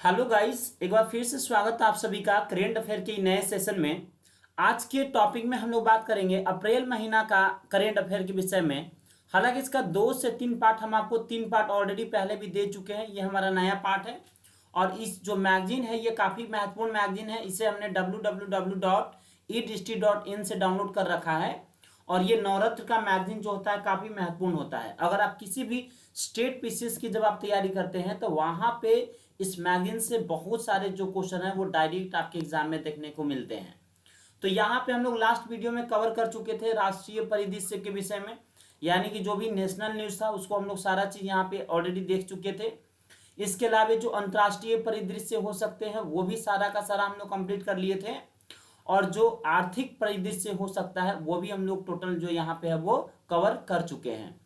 Hello guys, एक बार फिर से स्वागत है आप सभी का करेंट अफेयर के नए सेशन में। आज के टॉपिक में हम लोग बात करेंगे अप्रैल महीना का करेंट अफेयर के विषय में। हालांकि इसका 2 से 3 पार्ट हम आपको 3 पार्ट ऑलरेडी पहले भी दे चुके हैं। ये हमारा नया पार्ट है और इस जो मैगजीन है ये काफ़ी महत्वपूर्ण मैगजीन है। इसे हमने www.edisti.in से डाउनलोड कर रखा है और ये नवरत्न का मैगजीन जो होता है काफ़ी महत्वपूर्ण होता है। अगर आप किसी भी स्टेट पीसीएस की जब आप तैयारी करते हैं तो वहाँ पे इस मैगजीन से बहुत सारे जो क्वेश्चन है वो डायरेक्ट आपके एग्जाम में देखने को मिलते हैं। तो यहाँ पे हम लोग लास्ट वीडियो में कवर कर चुके थे राष्ट्रीय परिदृश्य के विषय में, यानी कि जो भी नेशनल न्यूज़ था उसको हम लोग सारा चीज़ यहाँ पे ऑलरेडी देख चुके थे। इसके अलावा जो अंतर्राष्ट्रीय परिदृश्य हो सकते हैं वो भी सारा का सारा हम लोग कंप्लीट कर लिए थे और जो आर्थिक परिदृश्य हो सकता है वो भी हम लोग टोटल जो यहाँ पे है वो कवर कर चुके हैं।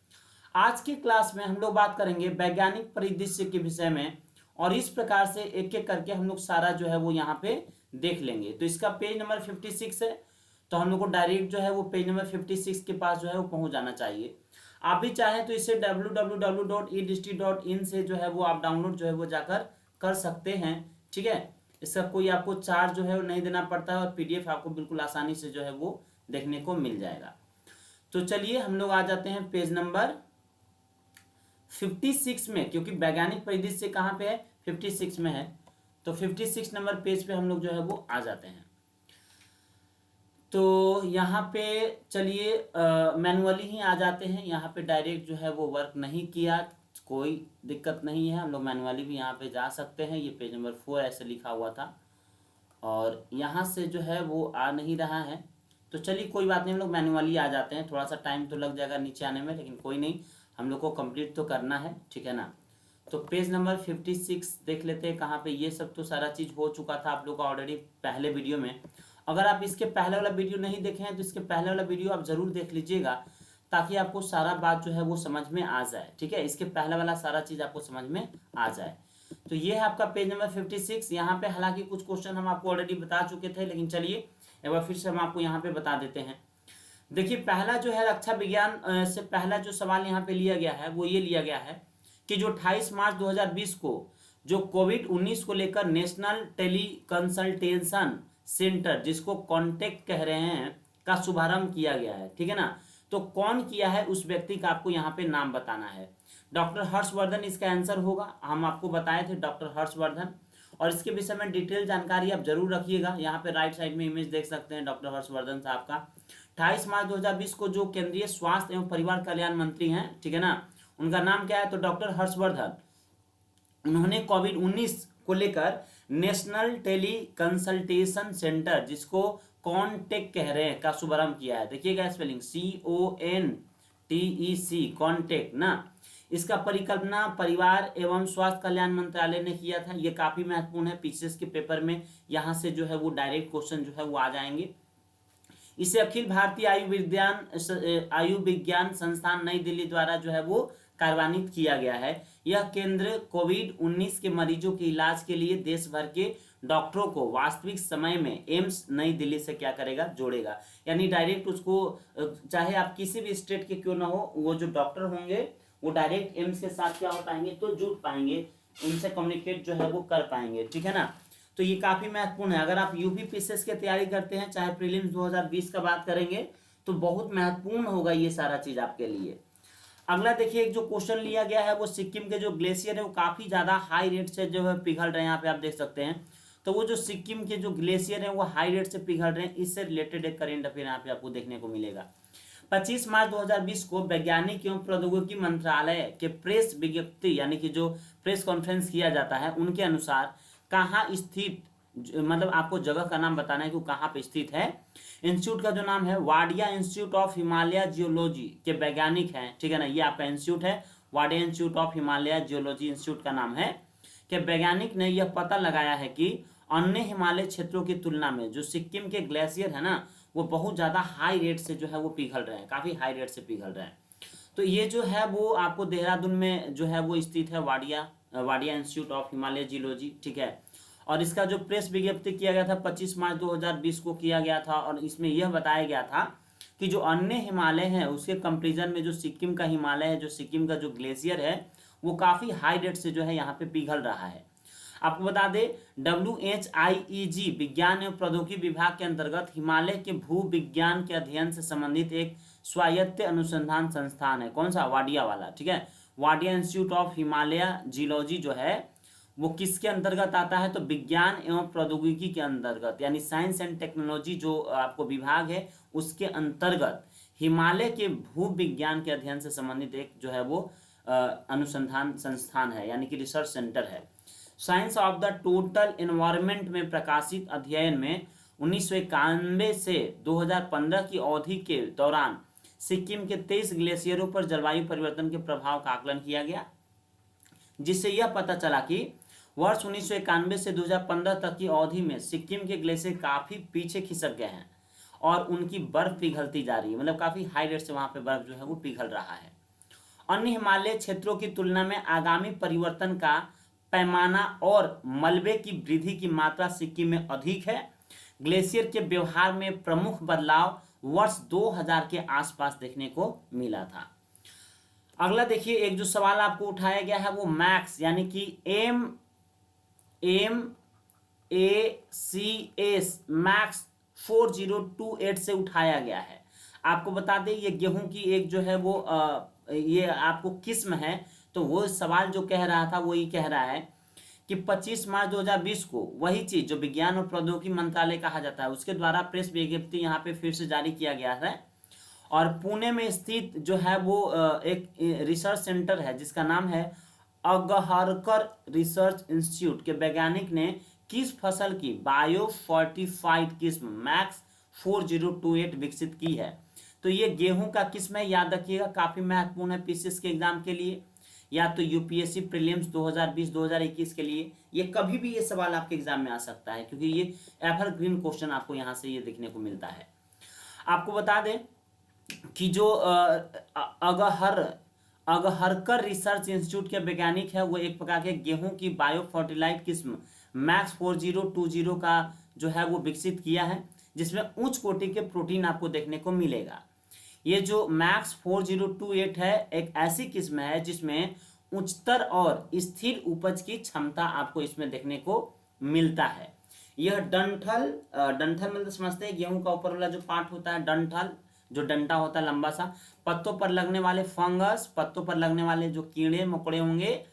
आज की क्लास में हम लोग बात करेंगे वैज्ञानिक परिदृश्य के विषय में और इस प्रकार से एक एक करके हम लोग सारा जो है वो यहाँ पे देख लेंगे। तो इसका पेज नंबर 56 है, तो हम लोग को डायरेक्ट जो है वो पेज नंबर 56 के पास जो है वो पहुंच जाना चाहिए। आप भी चाहें तो इसे www.edisti.in से जो है वो आप डाउनलोड जो है वो जाकर कर सकते हैं। ठीक है, इसका कोई आपको चार्ज जो है वो नहीं देना पड़ता है और पीडीएफ आपको बिल्कुल आसानी से जो है वो देखने को मिल जाएगा। तो चलिए हम लोग आ जाते हैं पेज नंबर 56 में, क्योंकि वैज्ञानिक परिदृश्य कहाँ पे है, 56 में है। तो 56 नंबर पेज पे हम लोग जो है वो आ जाते हैं। तो यहाँ पे चलिए मैनुअली ही आ जाते हैं। यहाँ पे डायरेक्ट जो है वो वर्क नहीं किया, कोई दिक्कत नहीं है, हम लोग मैनुअली भी यहाँ पे जा सकते हैं। ये पेज नंबर 4 ऐसे लिखा हुआ था और यहाँ से जो है वो आ नहीं रहा है। तो चलिए कोई बात नहीं, हम लोग मैनुअली आ जाते हैं। थोड़ा सा टाइम तो लग जाएगा नीचे आने में, लेकिन कोई नहीं, हम लोग को कंप्लीट तो करना है, ठीक है ना। तो पेज नंबर 56 देख लेते हैं कहाँ पे। ये सब तो सारा चीज़ हो चुका था आप लोग का ऑलरेडी पहले वीडियो में। अगर आप इसके पहले वाला वीडियो नहीं देखे हैं तो इसके पहले वाला वीडियो आप ज़रूर देख लीजिएगा, ताकि आपको सारा बात जो है वो समझ में आ जाए। ठीक है, इसके पहले वाला सारा चीज़ आपको समझ में आ जाए। तो ये है आपका पेज नंबर 56। यहाँ पे हालांकि कुछ क्वेश्चन हम आपको ऑलरेडी बता चुके थे, लेकिन चलिए एक बार फिर से हम आपको यहाँ पे बता देते हैं। देखिए पहला जो है रक्षा विज्ञान से पहला जो सवाल यहाँ पे लिया गया है वो ये लिया गया है कि जो 28 मार्च 2020 को जो कोविड-19 को लेकर नेशनल टेली कंसल्टेशन सेंटर, जिसको कॉन्टेक्ट कह रहे हैं, का शुभारंभ किया गया है। ठीक है ना, तो कौन किया है उस व्यक्ति का आपको यहाँ पे नाम बताना है। डॉक्टर हर्षवर्धन इसका आंसर होगा, हम आपको बताए थे डॉक्टर हर्षवर्धन। और इसके विषय में डिटेल जानकारी आप जरूर रखिएगा। यहाँ पे राइट साइड में इमेज देख सकते हैं डॉक्टर हर्षवर्धन साहब का। 28 मार्च 2020 को जो केंद्रीय स्वास्थ्य एवं परिवार कल्याण मंत्री हैं, ठीक है ना, उनका नाम क्या है, तो डॉक्टर हर्षवर्धन। उन्होंने कोविड-19 को लेकर नेशनल टेली कंसल्टेशन सेंटर, जिसको कॉन्टेक्ट कह रहे हैं, का शुभारंभ किया है। देखिएगा स्पेलिंग CONTEC, कॉन्टेक्ट ना। इसका परिकल्पना परिवार एवं स्वास्थ्य कल्याण मंत्रालय ने किया था। ये काफी महत्वपूर्ण है, पीसीएस के पेपर में यहाँ से जो है वो डायरेक्ट क्वेश्चन जो है वो आ जाएंगे। इसे अखिल भारतीय आयु विज्ञान संस्थान नई दिल्ली द्वारा जो है वो कार्यान्वित किया गया है। यह केंद्र कोविड-19 के मरीजों के इलाज के लिए देश भर के डॉक्टरों को वास्तविक समय में एम्स नई दिल्ली से क्या करेगा, जोड़ेगा। यानी डायरेक्ट उसको चाहे आप किसी भी स्टेट के क्यों ना हो, वो जो डॉक्टर होंगे वो डायरेक्ट एम्स के साथ क्या हो पाएंगे, तो जुड़ पाएंगे, उनसे कम्युनिकेट जो है वो कर पाएंगे। ठीक है ना, तो ये काफी महत्वपूर्ण है। अगर आप यूपी पीसीएस की तैयारी करते हैं, चाहे प्रीलिम्स 2020 का बात करेंगे, तो बहुत महत्वपूर्ण होगा ये सारा चीज आपके लिए। अगला देखिए, एक जो क्वेश्चन लिया गया है वो सिक्किम के जो ग्लेशियर है वो काफी ज्यादा हाई रेट से जो है पिघल रहे हैं। यहाँ पे आप देख सकते हैं, तो वो जो सिक्किम के जो ग्लेशियर है वो हाई रेट से पिघल रहे हैं, इससे रिलेटेड एक करेंट अफेयर यहाँ पे आपको देखने को मिलेगा। 25 मार्च 2020 को वैज्ञानिक एवं प्रौद्योगिकी मंत्रालय के प्रेस विज्ञप्ति, यानी कि जो प्रेस कॉन्फ्रेंस किया जाता है, उनके अनुसार कहाँ स्थित, मतलब आपको जगह का नाम बताना है कि वो कहाँ पे स्थित है। इंस्टीट्यूट का जो नाम है Wadia institute of Himalaya geology के वैज्ञानिक हैं। ठीक है ना, ये आपका इंस्टीट्यूट है Wadia institute of Himalaya geology, institute का नाम है। कि वैज्ञानिक ने यह पता लगाया है कि अन्य हिमालय क्षेत्रों की तुलना में जो सिक्किम के ग्लेशियर है ना, वो बहुत ज्यादा हाई रेट से जो है वो पिघल रहे हैं, काफी हाई रेट से पिघल रहे हैं। तो ये जो है वो आपको देहरादून में जो है वो स्थित है, Wadia institute of Himalaya geology. ठीक है, और इसका जो प्रेस विज्ञप्ति किया गया था 25 मार्च 2020 को किया गया था, और इसमें यह बताया गया था कि जो अन्य हिमालय है उसके कंपेरिजन में जो सिक्किम का हिमालय है, जो सिक्किम का जो ग्लेशियर है, वो काफ़ी हाई रेट से जो है यहाँ पे पिघल रहा है। आपको बता दें WHIEG विज्ञान एवं प्रौद्योगिकी विभाग के अंतर्गत हिमालय के भू विज्ञान के अध्ययन से संबंधित एक स्वायत्त अनुसंधान संस्थान है। कौन सा? वाडिया वाला, ठीक है। Wadia institute of Himalaya geology जो है वो किसके अंतर्गत आता है? तो विज्ञान एवं प्रौद्योगिकी के अंतर्गत, यानी साइंस एंड टेक्नोलॉजी जो आपको विभाग है उसके अंतर्गत हिमालय के भू विज्ञान के अध्ययन से संबंधित एक जो है वो अनुसंधान संस्थान है, यानी कि रिसर्च सेंटर है। Science of the total environment में प्रकाशित अध्ययन में 1991 से 2015 की अवधि के दौरान सिक्किम के 23 ग्लेशियरों पर जलवायु परिवर्तन के प्रभाव का आकलन किया गया, जिससे यह पता चला कि वर्ष 1991 से 2015 तक की अवधि में सिक्किम के ग्लेशियर काफी पीछे खिसक गए हैं और उनकी बर्फ पिघलती जा रही है, मतलब काफी हाई रेट से वहां पे बर्फ जो है वो पिघल रहा है। अन्य हिमालय क्षेत्रों की तुलना में आगामी परिवर्तन का पैमाना और मलबे की वृद्धि की मात्रा सिक्किम में अधिक है। ग्लेशियर के व्यवहार में प्रमुख बदलाव वर्ष 2000 के आसपास देखने को मिला था। अगला देखिए, एक जो सवाल आपको उठाया गया है वो मैक्स यानी कि MACS मैक्स 4028 से उठाया गया है। आपको बता दें ये गेहूं की एक जो है वो ये आपको किस्म है, तो वो सवाल जो कह रहा था वो ये कह रहा है कि 25 मार्च 2020 को वही चीज जो विज्ञान और प्रौद्योगिकी मंत्रालय कहा जाता है उसके द्वारा प्रेस विज्ञप्ति यहाँ पे फिर से जारी किया गया है और पुणे में स्थित जो है वो एक रिसर्च सेंटर है जिसका नाम है अगहरकर रिसर्च इंस्टीट्यूट के वैज्ञानिक ने किस फसल की बायो फोर्टिफाइड किस्म मैक्स 4028 विकसित की है। तो ये गेहूं का किस्म है, याद रखिएगा, काफी महत्वपूर्ण है पीसीएस के एग्जाम के लिए, या तो यूपीएससी प्रीलिम्स 2020-2021 के लिए। ये कभी भी ये सवाल आपके एग्जाम में आ सकता है क्योंकि ये एवरग्रीन क्वेश्चन आपको यहाँ से ये देखने को मिलता है। आपको बता दें कि जो अगहरकर रिसर्च इंस्टीट्यूट के वैज्ञानिक है वो एक प्रकार के गेहूं की बायो फर्टिलाइज किस्म मैक्स 4020 का जो है वो विकसित किया है, जिसमें उच्च कोटि के प्रोटीन आपको देखने को मिलेगा। ये जो मैक्स 4028 है एक ऐसी किस्म है जिसमें उच्चतर और स्थिर उपज की क्षमता आपको इसमें देखने को मिलता है। यह डंठल मतलब समझते हैं गेहूं का ऊपर वाला जो पार्ट होता है डंठल, जो डंटा होता है लंबा सा, पत्तों पर लगने वाले फंगस, पत्तों पर लगने वाले जो कीड़े मकोड़े होंगे,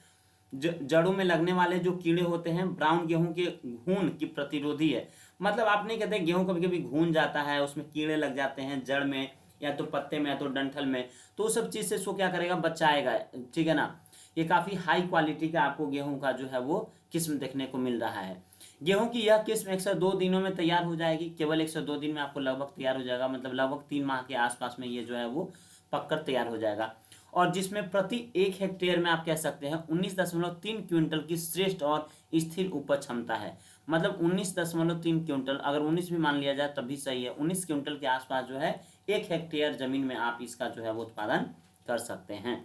जड़ों में लगने वाले जो कीड़े होते हैं, ब्राउन गेहूं के घून की प्रतिरोधी है। मतलब आप नहीं कहते गेहूं कभी कभी घून जाता है, उसमें कीड़े लग जाते हैं जड़ में या तो पत्ते में या तो डंठल में, तो उस सब चीज से इसको क्या करेगा, बचाएगा, ठीक है ना। ये काफी हाई क्वालिटी का आपको गेहूं का जो है वो किस्म देखने को मिल रहा है। गेहूं की यह किस्म 102 दिनों में तैयार हो जाएगी, केवल 102 दिन में आपको लगभग तैयार हो जाएगा, मतलब लगभग 3 माह के आसपास में ये जो है वो पककर तैयार हो जाएगा। और जिसमें प्रति 1 हेक्टेयर में आप कह सकते हैं 19.3 क्विंटल की श्रेष्ठ और स्थिर उपज क्षमता है। मतलब 19.3 क्विंटल, अगर 19 भी मान लिया जाए तब भी सही है, 19 क्विंटल के आसपास जो है 1 हेक्टेयर जमीन में आप इसका जो है वो उत्पादन कर सकते हैं।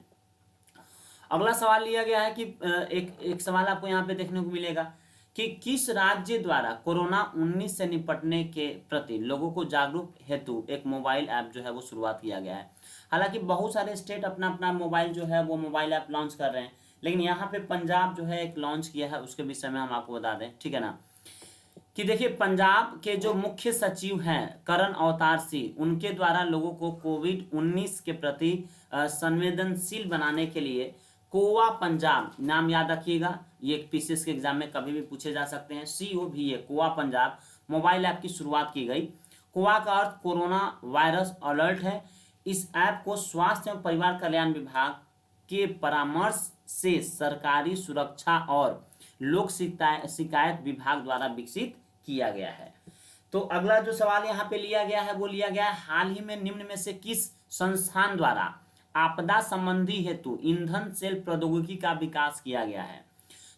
अगला सवाल लिया गया है कि एक सवाल आपको यहाँ पे देखने को मिलेगा कि किस राज्य द्वारा कोरोना 19 से निपटने के प्रति लोगों को जागरूक हेतु एक मोबाइल ऐप जो है वो शुरुआत किया गया है। हालांकि बहुत सारे स्टेट अपना अपना मोबाइल जो है वो मोबाइल ऐप लॉन्च कर रहे हैं, लेकिन यहाँ पे पंजाब जो है एक लॉन्च किया है, उसके विषय में हम आपको बता दें, ठीक है ना, कि देखिए पंजाब के जो मुख्य सचिव हैं करण अवतार सिंह, उनके द्वारा लोगों को कोविड-19 के प्रति संवेदनशील बनाने के लिए कोवा पंजाब, नाम याद रखिएगा, ये पीसीएस के एग्जाम में कभी भी पूछे जा सकते हैं, COVA कोवा पंजाब मोबाइल ऐप की शुरुआत की गई। कोवा का अर्थ कोरोना वायरस अलर्ट है। इस ऐप को स्वास्थ्य एवं परिवार कल्याण विभाग के परामर्श से सरकारी सुरक्षा और लोक शिकायत विभाग द्वारा विकसित किया गया है। तो अगला जो सवाल यहाँ पे लिया गया है वो लिया गया है, हाल ही में निम्न में से किस संस्थान द्वारा आपदा संबंधी हेतु ईंधन सेल प्रौद्योगिकी का विकास किया गया है।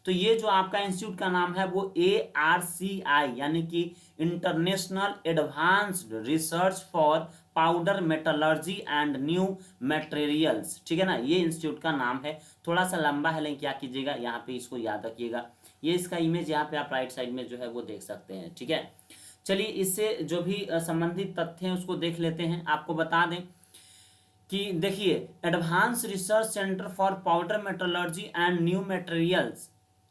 तो ये जो आपका इंस्टीट्यूट का नाम है वो ARCI यानी कि international advanced research for powder metallurgy and new materials, ठीक है ना, ये इंस्टीट्यूट का नाम है। थोड़ा सा लंबा है लेकिन क्या कीजिएगा, यहाँ पे इसको याद रखिएगा। ये इसका इमेज यहाँ पे आप राइट साइड में जो है वो देख सकते हैं, ठीक है। चलिए इससे जो भी संबंधित तथ्य हैं उसको देख लेते हैं। आपको बता दें कि देखिए advance research centre for powder metallurgy and new materials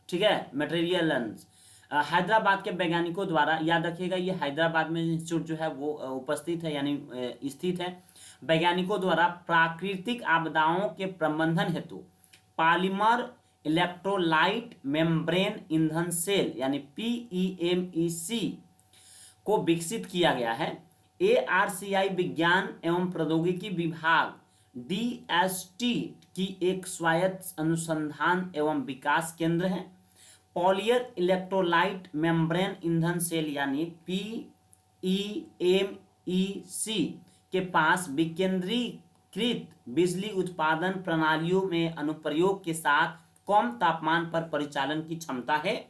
ठीक है, मटेरियल्स। हैदराबाद के वैज्ञानिकों द्वारा, याद रखिएगा ये हैदराबाद में इंस्टीट्यूट जो है वो उपस्थित है यानी स्थित है। वैज्ञानिकों द्वारा प्राकृतिक आपदाओं के प्रबंधन हेतु पॉलीमर इलेक्ट्रोलाइट मेम्ब्रेन ईंधन सेल यानी PEMEC को विकसित किया गया है। ARCI विज्ञान एवं प्रौद्योगिकी विभाग DST की एक स्वायत्त अनुसंधान एवं विकास केंद्र है। पॉलियर इलेक्ट्रोलाइट मेम्ब्रेन ईंधन सेल यानी PEMEC के पास विकेंद्रीकृत बिजली उत्पादन प्रणालियों में अनुप्रयोग के साथ कम तापमान पर परिचालन की क्षमता है।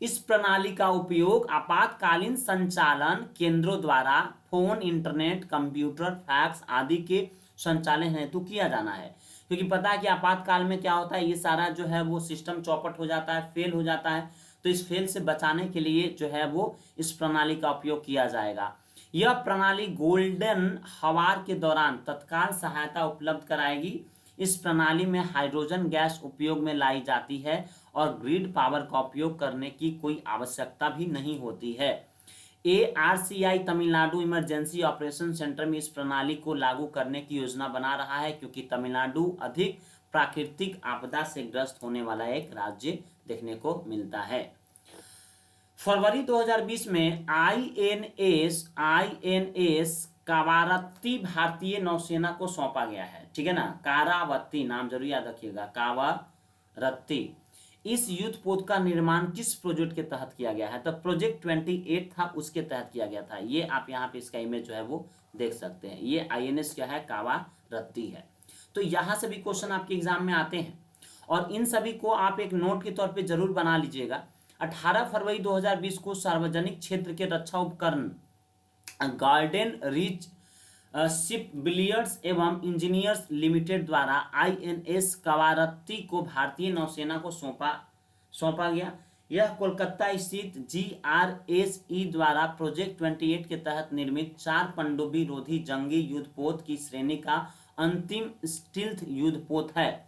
इस प्रणाली का उपयोग आपातकालीन संचालन केंद्रों द्वारा फोन, इंटरनेट, कंप्यूटर, फैक्स आदि के संचालन हेतु किया जाना है। क्योंकि पता है कि आपातकाल में क्या होता है, ये सारा जो है वो सिस्टम चौपट हो जाता है, फेल हो जाता है। तो इस फेल से बचाने के लिए जो है वो इस प्रणाली का उपयोग किया जाएगा। यह प्रणाली गोल्डन हवार के दौरान तत्काल सहायता उपलब्ध कराएगी। इस प्रणाली में हाइड्रोजन गैस उपयोग में लाई जाती है और ग्रिड पावर का उपयोग करने की कोई आवश्यकता भी नहीं होती है। ARCI Tamil Nadu emergency operation centre में इस प्रणाली को लागू करने की योजना बना रहा है, क्योंकि तमिलनाडु अधिक प्राकृतिक आपदा से ग्रस्त होने वाला एक राज्य देखने को मिलता है। फरवरी 2020 में INS कावारत्ती भारतीय नौसेना को सौंपा गया है। ठीक है ना, कारावत्ती नाम जरूर याद रखिएगा, कावारत्ती। इस युद्ध पोत का निर्माण किस प्रोजेक्ट के तहत किया गया है? तो प्रोजेक्ट 28 था, उसके तहत किया गया था। ये आप यहाँ पे इसका इमेज जो है वो देख सकते हैं। ये INS क्या है, कावारत्ती है। तो यहाँ से भी क्वेश्चन आपके एग्जाम में आते हैं और इन सभी को आप एक नोट के तौर पे जरूर बना लीजिएगा। 18 फरवरी 2020 को सार्वजनिक क्षेत्र के रक्षा उपकरण गार्डन रीच शिप बिलियर्ड्स एवं इंजीनियर्स लिमिटेड द्वारा INS कावारत्ती को भारतीय नौसेना को सौंपा गया। यह कोलकाता स्थित GRSE द्वारा प्रोजेक्ट 28 के तहत निर्मित 4 पनडुब्बी रोधी जंगी युद्धपोत की श्रेणी का अंतिम स्टील्थ युद्धपोत है।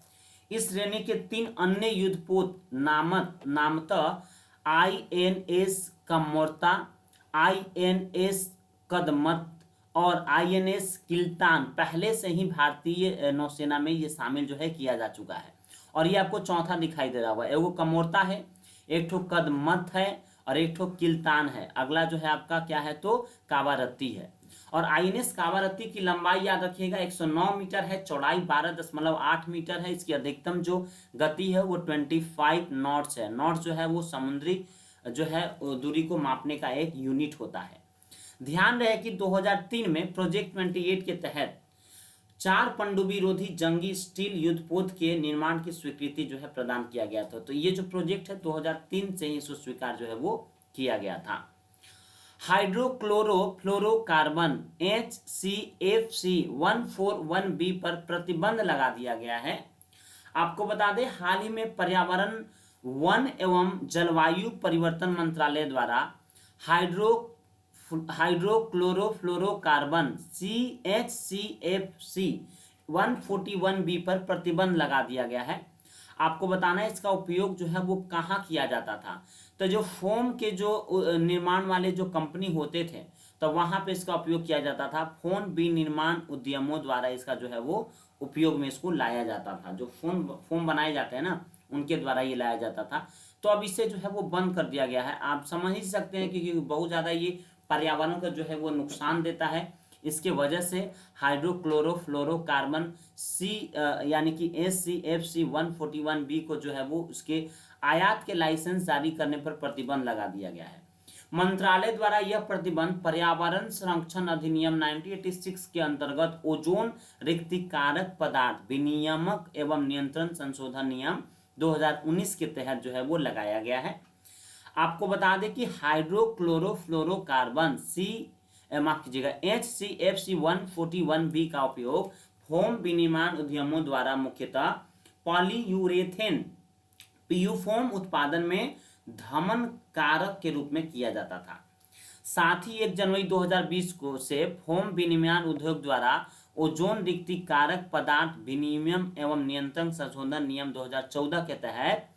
इस श्रेणी के 3 अन्य युद्धपोत नामतः INS कमोर्ता, INS कदमत और INS किल्तान पहले से ही भारतीय नौसेना में ये शामिल जो है किया जा चुका है। और ये आपको चौथा दिखाई दे रहा होगा, एगो कमोर्ता है, एक ठो कदमत है और एक ठो किल्तान है। अगला जो है आपका क्या है, तो कावारत्ती है। और INS कावारत्ती की लंबाई याद रखिएगा 109 मीटर है, चौड़ाई 12.8 मीटर है। इसकी अधिकतम जो गति है वो 25 नॉट्स है। नॉट्स जो है वो समुद्री जो है दूरी को मापने का एक यूनिट होता है। ध्यान रहे कि 2003 में प्रोजेक्ट 28 के तहत 4 पनडुब्बी रोधी जंगी स्टील युद्धपोत के निर्माण की स्वीकृति जो है प्रदान किया गया था। तो ये जो प्रोजेक्ट है 2003 से ही इसको स्वीकार जो है वो किया गया था। हाइड्रोक्लोरोफ्लोरोकार्बन HCFC 141B पर प्रतिबंध लगा दिया गया है। आपको बता दें, हाल ही में पर्यावरण, वन एवं जलवायु परिवर्तन मंत्रालय द्वारा हाइड्रोक्लोरोफ्लोरोकार्बन HCFC 141B पर प्रतिबंध लगा दिया गया है। आपको बताना है इसका उपयोग जो है वो कहाँ किया जाता था। तो जो फोम के जो निर्माण वाले जो कंपनी होते थे तो वहाँ पे इसका उपयोग किया जाता था। फोम विनिर्माण उद्यमों द्वारा इसका जो है वो उपयोग में इसको लाया जाता था। जो फोम बनाए जाते हैं ना, उनके द्वारा ये लाया जाता था। तो अब इसे जो है वो बंद कर दिया गया है। आप समझ ही सकते हैं क्योंकि बहुत ज़्यादा ये पर्यावरण का जो है वो नुकसान देता है। इसके वजह से हाइड्रोक्लोरोफ्लोरोकार्बन यानी कि HCFC 141B को जो है वो उसके आयात के लाइसेंस जारी करने पर प्रतिबंध लगा दिया गया है। मंत्रालय द्वारा यह प्रतिबंध पर्यावरण संरक्षण अधिनियम 1986 के अंतर्गत ओजोन रिक्तिकारक पदार्थ विनियामक एवं नियंत्रण संशोधन नियम 2019 के तहत जो है वो लगाया गया है। आपको बता दें कि हाइड्रोक्लोरोफ्लोरोकार्बन HCFC 141B का उपयोग फोम विनिर्माण उद्यमों द्वारा मुख्यतः पॉलीयूरेथेन PU फोम उत्पादन में धमन कारक के रूप में किया जाता था। साथ ही 1 जनवरी 2020 को से फोम विनिर्माण उद्योग द्वारा ओजोन रिक्तिकारक पदार्थ विनिमय एवं नियंत्रण संशोधन नियम 2014 के तहत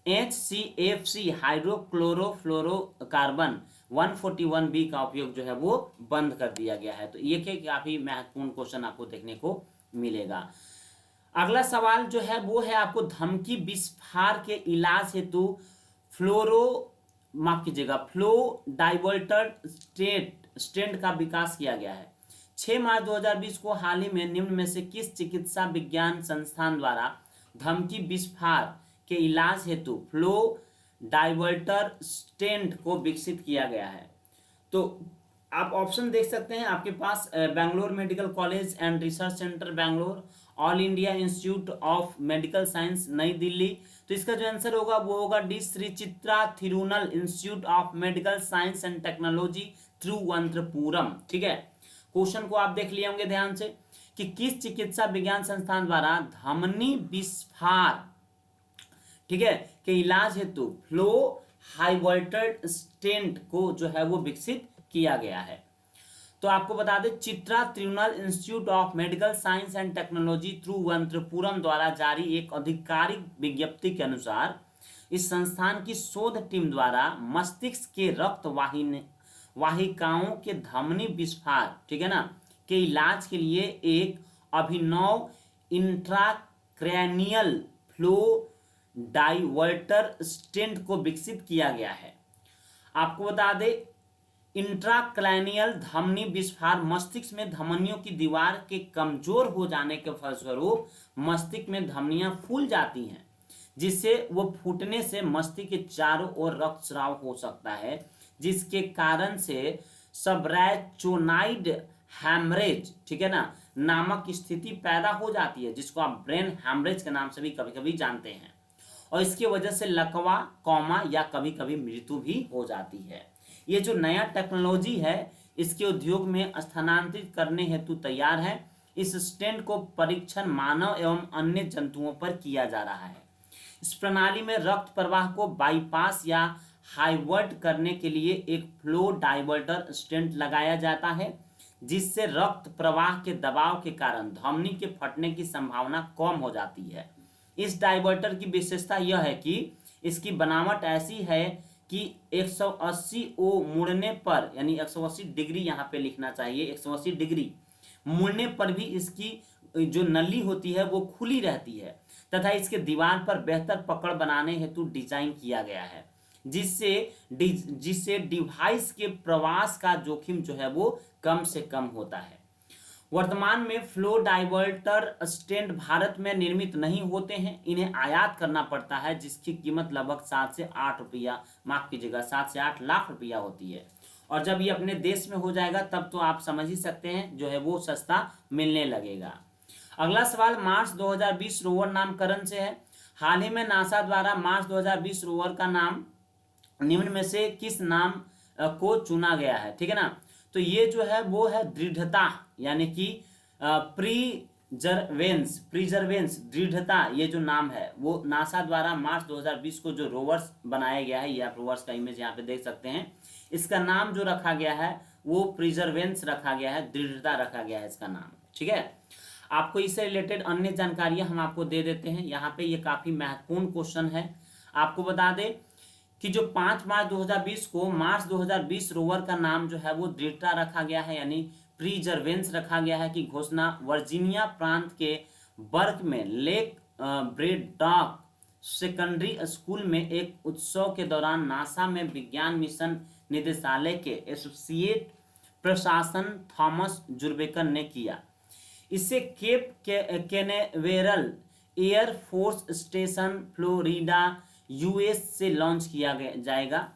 HCFC हाइड्रोक्लोरोफ्लोरोकार्बन 141B का उपयोग जो है वो बंद कर दिया गया है। तो ये काफी महत्वपूर्ण क्वेश्चन आपको देखने को मिलेगा। अगला सवाल जो है वो है आपको धमकी विस्फार के इलाज हेतु माफ कीजिएगा फ्लो डाइवर्टर स्टेंट का विकास किया गया है। 6 मार्च 2020 को हाल ही में निम्न में से किस चिकित्सा विज्ञान संस्थान द्वारा धमकी विस्फार के इलाज हेतु फ्लो डाइवर्टर स्टेंट को विकसित किया गया है? तो आप ऑप्शन देख सकते हैं आपके पास, Bangalore medical college and research centre Bangalore, all India institute of medical science New Delhi. तो इसका जो आंसर होगा वो होगा D, Shri Chitra Thirunal institute of medical science and technology Thiruvananthapuram. ठीक है, क्वेश्चन को आप देख लिए होंगे ध्यान से कि किस चिकित्सा विज्ञान संस्थान द्वारा धमनी विस्फार, ठीक है, के इलाज हेतु फ्लो हाइवर्टेड स्टेंट को जो है वो विकसित किया गया है? तो आपको बता दें Chitra Tirunal institute of medical science and technology Thiruvananthapuram द्वारा जारी एक आधिकारिक विज्ञप्ति के अनुसार इस संस्थान की शोध टीम द्वारा मस्तिष्क के रक्त वाहिकाओं के धमनी विस्फार, ठीक है ना, के इलाज के लिए एक अभिनव इंट्राक्रैनियल फ्लो डाइवर्टर स्टेंट को विकसित किया गया है। आपको बता दें इंट्राक्रैनियल धमनी विस्फार मस्तिष्क में धमनियों की दीवार के कमजोर हो जाने के फलस्वरूप मस्तिष्क में धमनियां फूल जाती हैं, जिससे वो फूटने से मस्तिष्क के चारों ओर रक्तस्राव हो सकता है, जिसके कारण से सबरैचोनाइड हैमरेज, ठीक है ना, नामक स्थिति पैदा हो जाती है, जिसको आप ब्रेन हैमरेज के नाम से भी कभी कभी जानते हैं, और इसकी वजह से लकवा, कॉमा या कभी कभी मृत्यु भी हो जाती है। ये जो नया टेक्नोलॉजी है इसके उद्योग में स्थानांतरित करने हेतु तैयार है। इस स्टेंट को परीक्षण मानव एवं अन्य जंतुओं पर किया जा रहा है। इस प्रणाली में रक्त प्रवाह को बाईपास या हाइवर्ट करने के लिए एक फ्लो डाइवर्टर स्टेंट लगाया जाता है, जिससे रक्त प्रवाह के दबाव के कारण धमनी के फटने की संभावना कम हो जाती है। इस डाइवर्टर की विशेषता यह है कि इसकी बनावट ऐसी है कि 180 ओ मुड़ने पर, यानी 180 डिग्री यहाँ पे लिखना चाहिए, 180 डिग्री मुड़ने पर भी इसकी जो नली होती है वो खुली रहती है तथा इसके दीवार पर बेहतर पकड़ बनाने हेतु डिजाइन किया गया है, जिससे डिवाइस के प्रवास का जोखिम जो है वो कम से कम होता है। वर्तमान में फ्लो डाइवर्टर स्टेंट भारत में निर्मित नहीं होते हैं, इन्हें आयात करना पड़ता है, जिसकी कीमत लगभग 7 से 8 रुपया, माफ कीजिएगा 7 से 8 लाख रुपया होती है। और जब ये अपने देश में हो जाएगा तब तो आप समझ ही सकते हैं जो है वो सस्ता मिलने लगेगा। अगला सवाल मार्स 2020 रोवर नामकरण से है। हाल ही में नासा द्वारा मार्स 2020 रोवर का नाम निम्न में से किस नाम को चुना गया है? ठीक है ना, तो ये जो है वो है दृढ़ता, यानी कि प्रिजर्वेंस दृढ़ता, ये जो नाम है वो नासा द्वारा मार्च 2020 को जो रोवर्स बनाया गया है, ये आप रोवर्स का इमेज यहाँ पे देख सकते हैं, इसका नाम जो रखा गया है वो प्रिजर्वेंस रखा गया है, दृढ़ता रखा गया है इसका नाम। ठीक है, आपको इससे रिलेटेड अन्य जानकारियां हम आपको दे देते हैं यहाँ पे, ये काफी महत्वपूर्ण क्वेश्चन है। आपको बता दें कि जो 5 मार्च 2020 को मार्स 2020 रोवर का नाम जो है वो दृढ़ता रखा गया है, यानी प्रिजर्वेंस रखा गया है, की घोषणा वर्जीनिया प्रांत के बर्क में लेक ब्रेडॉक सेकेंडरी स्कूल में एक उत्सव के दौरान नासा में विज्ञान मिशन निदेशालय के एसोसिएट प्रशासन थॉमस जुर्बेकर ने किया। इसे Cape Canaveral Air Force Station Florida US से लॉन्च किया जाएगा।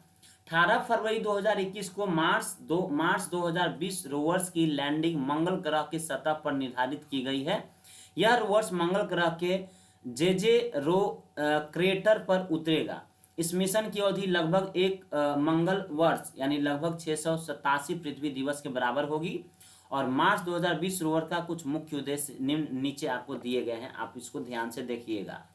18 फरवरी 2021 को मार्च 2020 रोवर्स की लैंडिंग मंगल ग्रह की सतह पर निर्धारित की गई है। यह रोवर्स मंगल ग्रह के जेजे रो क्रेटर पर उतरेगा। इस मिशन की अवधि लगभग एक मंगल वर्ष यानी लगभग 687 पृथ्वी दिवस के बराबर होगी। और मार्च 2020 रोवर का कुछ मुख्य उद्देश्य नीचे आपको दिए गए हैं, आप इसको ध्यान से देखिएगा।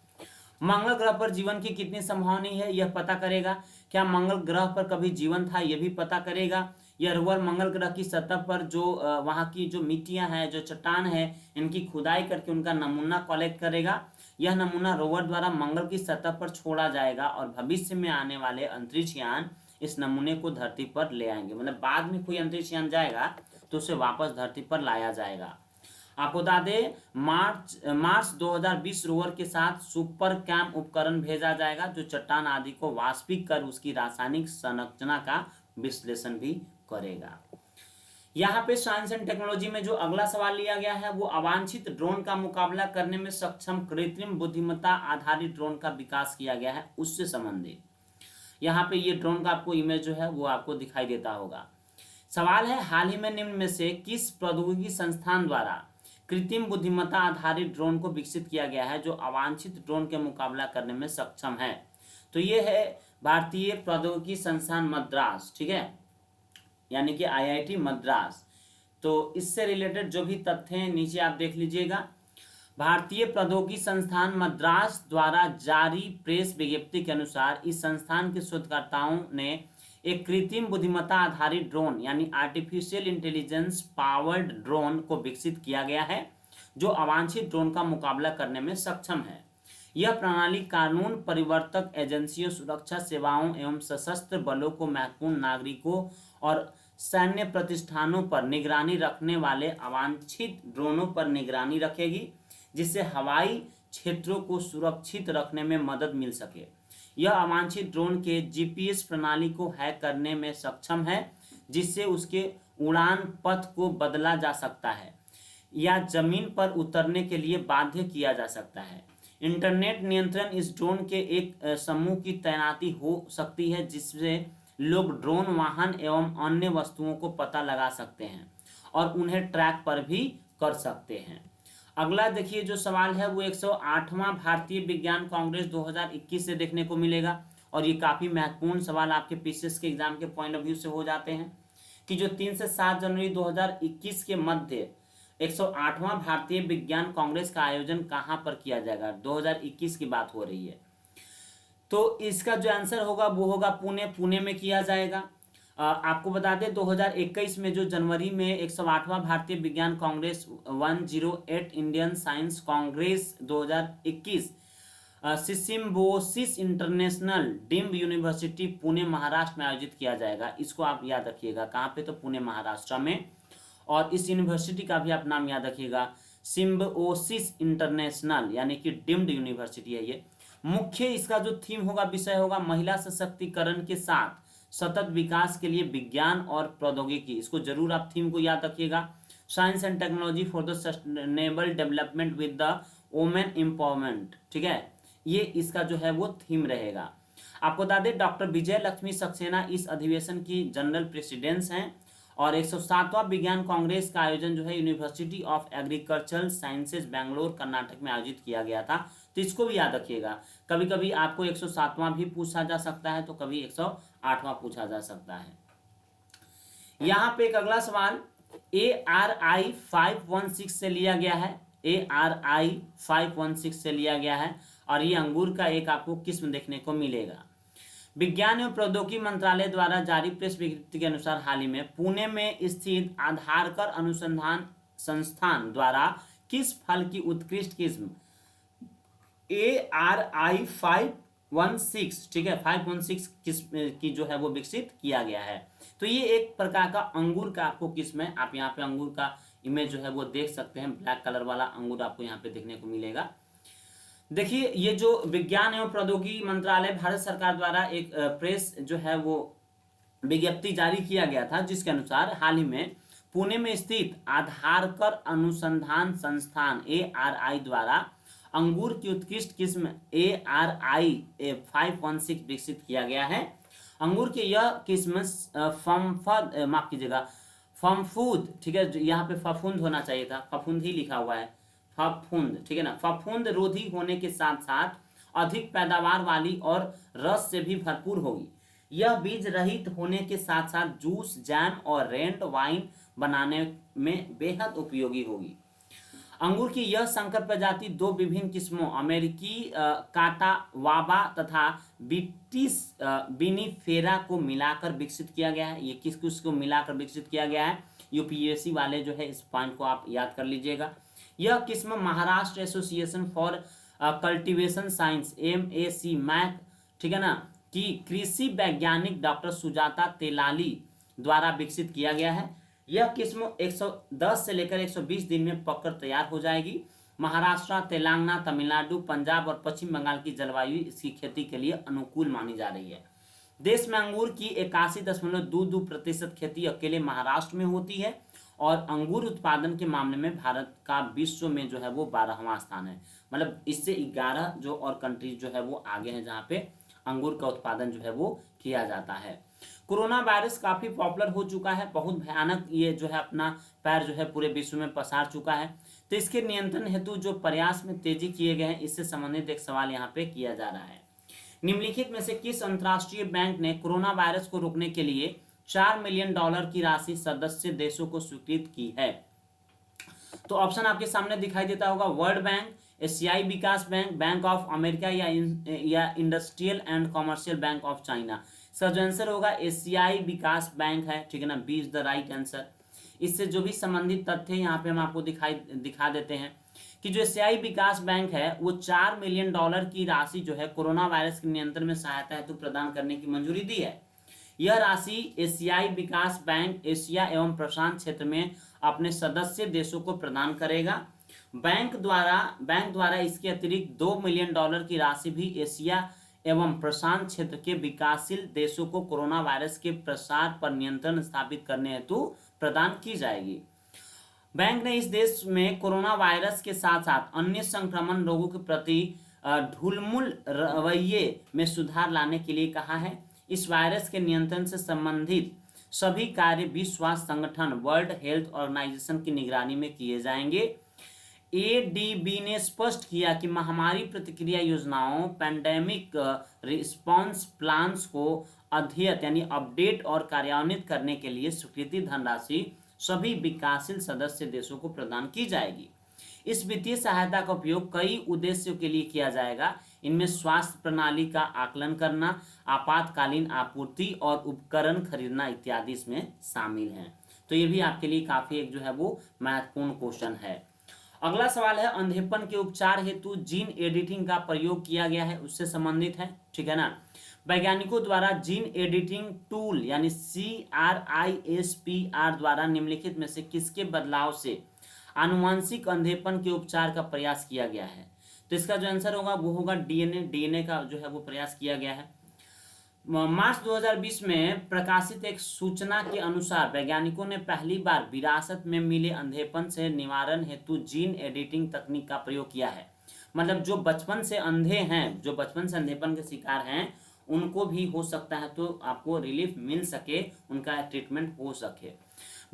मंगल ग्रह पर जीवन की कितनी संभावना है यह पता करेगा। क्या मंगल ग्रह पर कभी जीवन था यह भी पता करेगा। यह रोवर मंगल ग्रह की सतह पर जो वहां की जो मिट्टियां हैं, जो चट्टान है, इनकी खुदाई करके उनका नमूना कलेक्ट करेगा। यह नमूना रोवर द्वारा मंगल की सतह पर छोड़ा जाएगा और भविष्य में आने वाले अंतरिक्ष यान इस नमूने को धरती पर ले आएंगे। मतलब बाद में कोई अंतरिक्ष यान जाएगा तो उसे वापस धरती पर लाया जाएगा। आपको बता दें मार्च 2020 रोवर के साथ सुपर कैम उपकरण भेजा जाएगा जो चट्टान आदि को वाष्पिक कर उसकी रासायनिक संरचना का विश्लेषण भी करेगा। यहाँ पे साइंस एंड टेक्नोलॉजी में जो अगला सवाल लिया गया है वो अवांछित ड्रोन का मुकाबला करने में सक्षम कृत्रिम बुद्धिमत्ता आधारित ड्रोन का विकास किया गया है, उससे संबंधित। यहाँ पे ये ड्रोन का आपको इमेज जो है वो आपको दिखाई देता होगा। सवाल है हाल ही में निम्न में से किस प्रौद्योगिकी संस्थान द्वारा कृत्रिम बुद्धिमत्ता आधारित ड्रोन को विकसित किया गया है जो अवांछित ड्रोन के मुकाबला करने में सक्षम है। तो ये है भारतीय प्रौद्योगिकी संस्थान मद्रास, ठीक है, यानी कि IIT मद्रास। तो इससे रिलेटेड जो भी तथ्य हैं नीचे आप देख लीजिएगा। भारतीय प्रौद्योगिकी संस्थान मद्रास द्वारा जारी प्रेस विज्ञप्ति के अनुसार इस संस्थान के शोधकर्ताओं ने एक कृत्रिम बुद्धिमत्ता आधारित ड्रोन यानी आर्टिफिशियल इंटेलिजेंस पावर्ड ड्रोन को विकसित किया गया है जो अवांछित ड्रोन का मुकाबला करने में सक्षम है। यह प्रणाली कानून परिवर्तक एजेंसियों, सुरक्षा सेवाओं एवं सशस्त्र बलों को महत्वपूर्ण नागरिकों और सैन्य प्रतिष्ठानों पर निगरानी रखने वाले अवांछित ड्रोनों पर निगरानी रखेगी जिससे हवाई क्षेत्रों को सुरक्षित रखने में मदद मिल सके। यह अवांछित ड्रोन के GPS प्रणाली को हैक करने में सक्षम है जिससे उसके उड़ान पथ को बदला जा सकता है या जमीन पर उतरने के लिए बाध्य किया जा सकता है। इंटरनेट नियंत्रण इस ड्रोन के एक समूह की तैनाती हो सकती है जिससे लोग ड्रोन वाहन एवं अन्य वस्तुओं को पता लगा सकते हैं और उन्हें ट्रैक पर भी कर सकते हैं। अगला देखिए जो सवाल है वो 108वां भारतीय विज्ञान कांग्रेस 2021 से देखने को मिलेगा और ये काफ़ी महत्वपूर्ण सवाल आपके पीसीएस के एग्जाम के पॉइंट ऑफ व्यू से हो जाते हैं कि जो 3 से 7 जनवरी 2021 के मध्य 108वां भारतीय विज्ञान कांग्रेस का आयोजन कहाँ पर किया जाएगा। 2021 की बात हो रही है तो इसका जो आंसर होगा वो होगा पुणे में किया जाएगा। आपको बता दें 2021 में जो जनवरी में 108वां भारतीय विज्ञान Congress 108 Indian science Congress 2021 Symbiosis international deemed university Pune Maharashtra में आयोजित किया जाएगा। इसको आप याद रखिएगा कहाँ पे, तो पुणे महाराष्ट्र में। और इस यूनिवर्सिटी का भी आप नाम याद रखिएगा, सिम्बोसिस इंटरनेशनल यानी कि डीम्ड यूनिवर्सिटी है ये। मुख्य इसका जो थीम होगा, विषय होगा महिला सशक्तिकरण के साथ सतत विकास के लिए विज्ञान और प्रौद्योगिकी। इसको जरूर आप थीम को याद रखिएगा। Science and technology for the sustainable development with the women empowerment, ठीक है, ये इसका जो है वो थीम रहेगा। आपको बता दें डॉक्टर विजय लक्ष्मी सक्सेना इस अधिवेशन की जनरल प्रेसिडेंट्स हैं और 107वां विज्ञान कांग्रेस का आयोजन जो है university of agricultural sciences Bangalore Karnataka में आयोजित किया गया था। तो इसको भी याद रखिएगा, कभी कभी आपको 107वां भी पूछा जा सकता है तो कभी 108वां पूछा जा सकता है। यहाँ पे एक अगला सवाल ARI 516 से लिया गया है, ARI 516 से लिया गया है और ये अंगूर का एक आपको किस्म देखने को मिलेगा। विज्ञान एवं प्रौद्योगिकी मंत्रालय द्वारा जारी प्रेस विज्ञप्ति के अनुसार हाल ही में पुणे में स्थित आधारकर अनुसंधान संस्थान द्वारा किस फल की उत्कृष्ट किस्म ARI 516, ठीक है, 516 किस्म की जो है वो विकसित किया गया है। तो ये एक प्रकार का अंगूर का आपको किस्म है। आप यहाँ पे अंगूर का इमेज जो है वो देख सकते हैं, ब्लैक कलर वाला अंगूर आपको यहाँ पे देखने को मिलेगा। देखिए ये जो विज्ञान एवं प्रौद्योगिकी मंत्रालय भारत सरकार द्वारा एक प्रेस जो है वो विज्ञप्ति जारी किया गया था जिसके अनुसार हाल ही में पुणे में स्थित आधारकर अनुसंधान संस्थान ARI द्वारा अंगूर की उत्कृष्ट किस्म ARI 516 विकसित किया गया है। अंगूर की यह किस्म फफूंद, ठीक है, यहाँ पे फफूंद होना चाहिए था, फफूंद ही लिखा हुआ है, फफूंद, ठीक है ना, फफूंद रोधी होने के साथ साथ अधिक पैदावार वाली और रस से भी भरपूर होगी। यह बीज रहित होने के साथ साथ जूस, जैम और रेड वाइन बनाने में बेहद उपयोगी होगी। अंगूर की यह संकर प्रजाति दो विभिन्न किस्मों अमेरिकी काटावाबा तथा ब्रिटिश विनीफेरा को मिलाकर विकसित किया गया है। ये किस को मिलाकर विकसित किया गया है, यूपीएससी वाले जो है इस पॉइंट को आप याद कर लीजिएगा। यह किस्म Maharashtra association for cultivation science MAC math, ठीक है ना, कि कृषि वैज्ञानिक डॉक्टर सुजाता तेलाली द्वारा विकसित किया गया है। यह किस्म 110 से लेकर 120 दिन में पककर तैयार हो जाएगी। महाराष्ट्र, तेलंगाना, तमिलनाडु, पंजाब और पश्चिम बंगाल की जलवायु इसकी खेती के लिए अनुकूल मानी जा रही है। देश में अंगूर की 81.22% खेती अकेले महाराष्ट्र में होती है और अंगूर उत्पादन के मामले में भारत का विश्व में जो है वो 12वां स्थान है। मतलब इससे 11 जो और कंट्रीज जो है वो आगे हैं जहाँ पे अंगूर का उत्पादन जो है वो किया जाता है। कोरोना वायरस काफी पॉपुलर हो चुका है, बहुत भयानक ये जो है अपना पैर जो है पूरे विश्व में पसार चुका है। तो इसके नियंत्रण हेतु जो प्रयास में तेजी किए गए हैं, इससे संबंधित एक सवाल यहाँ पे किया जा रहा है। निम्नलिखित में से किस अंतर्राष्ट्रीय बैंक ने कोरोना वायरस को रोकने के लिए $4 मिलियन की राशि सदस्य देशों को स्वीकृत की है? तो ऑप्शन आपके सामने दिखाई देता होगा, वर्ल्ड बैंक, एशियाई विकास बैंक, बैंक ऑफ अमेरिका या industrial and commercial bank of China. इसका जो आंसर होगा एशियाई विकास बैंक है, ठीक है ना, B is the right answer. इससे जो भी संबंधित तथ्य यहाँ पे हम आपको दिखा देते हैं कि जो एशियाई विकास बैंक है वो $4 मिलियन की राशि जो है कोरोना वायरस के नियंत्रण में सहायता हेतु प्रदान करने की मंजूरी दी है। यह राशि एशियाई विकास बैंक एशिया एवं प्रशांत क्षेत्र में अपने सदस्य देशों को प्रदान करेगा। बैंक द्वारा इसके अतिरिक्त $2 मिलियन की राशि भी एशिया एवं प्रशांत क्षेत्र के विकासशील देशों को कोरोना वायरस के प्रसार पर नियंत्रण स्थापित करने हेतु प्रदान की जाएगी। बैंक ने इस देश में कोरोना वायरस के साथ साथ अन्य संक्रमण रोगों के प्रति ढुलमुल रवैये में सुधार लाने के लिए कहा है। इस वायरस के नियंत्रण से संबंधित सभी कार्य विश्व स्वास्थ्य संगठन वर्ल्ड हेल्थ ऑर्गेनाइजेशन की निगरानी में किए जाएंगे। ADB ने स्पष्ट किया कि महामारी प्रतिक्रिया योजनाओं पैंडेमिक रिस्पांस प्लान्स को अद्यतन यानी अपडेट और कार्यान्वित करने के लिए स्वीकृति धनराशि सभी विकासशील सदस्य देशों को प्रदान की जाएगी। इस वित्तीय सहायता का उपयोग कई उद्देश्यों के लिए किया जाएगा। इनमें स्वास्थ्य प्रणाली का आकलन करना, आपातकालीन आपूर्ति और उपकरण खरीदना इत्यादि इसमें शामिल हैं। तो ये भी आपके लिए काफी एक जो है वो महत्वपूर्ण क्वेश्चन है। अगला सवाल है, अंधेपन के उपचार हेतु जीन एडिटिंग का प्रयोग किया गया है, उससे संबंधित है, ठीक है ना। वैज्ञानिकों द्वारा जीन एडिटिंग टूल यानी CRISPR द्वारा निम्नलिखित में से किसके बदलाव से आनुवंशिक अंधेपन के उपचार का प्रयास किया गया है? तो इसका जो आंसर होगा वो होगा डीएनए का जो है वो प्रयास किया गया है। मार्च 2020 में प्रकाशित एक सूचना के अनुसार वैज्ञानिकों ने पहली बार विरासत में मिले अंधेपन से निवारण हेतु जीन एडिटिंग तकनीक का प्रयोग किया है। मतलब जो बचपन से अंधे हैं, जो बचपन से अंधेपन के शिकार हैं, उनको भी हो सकता है तो आपको रिलीफ मिल सके, उनका ट्रीटमेंट हो सके।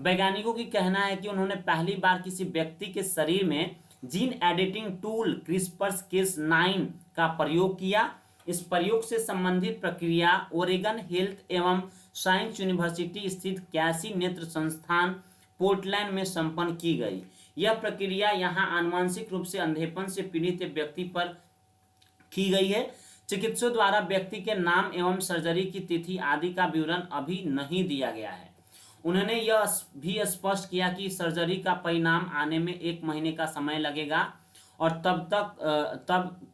वैज्ञानिकों की कहना है कि उन्होंने पहली बार किसी व्यक्ति के शरीर में जीन एडिटिंग टूल CRISPR-Cas9 का प्रयोग किया। इस प्रयोग से संबंधित प्रक्रिया ओरेगन हेल्थ एवं साइंस यूनिवर्सिटी स्थित कैसी नेत्र संस्थान पोर्टलैंड में संपन्न की गई। यह प्रक्रिया यहाँ आनुवंशिक रूप से अंधेपन से पीड़ित व्यक्ति पर की गई है। चिकित्सकों द्वारा व्यक्ति के नाम एवं सर्जरी की तिथि आदि का विवरण अभी नहीं दिया गया है। उन्होंने यह भी स्पष्ट किया कि सर्जरी का परिणाम आने में 1 महीने का समय लगेगा और तब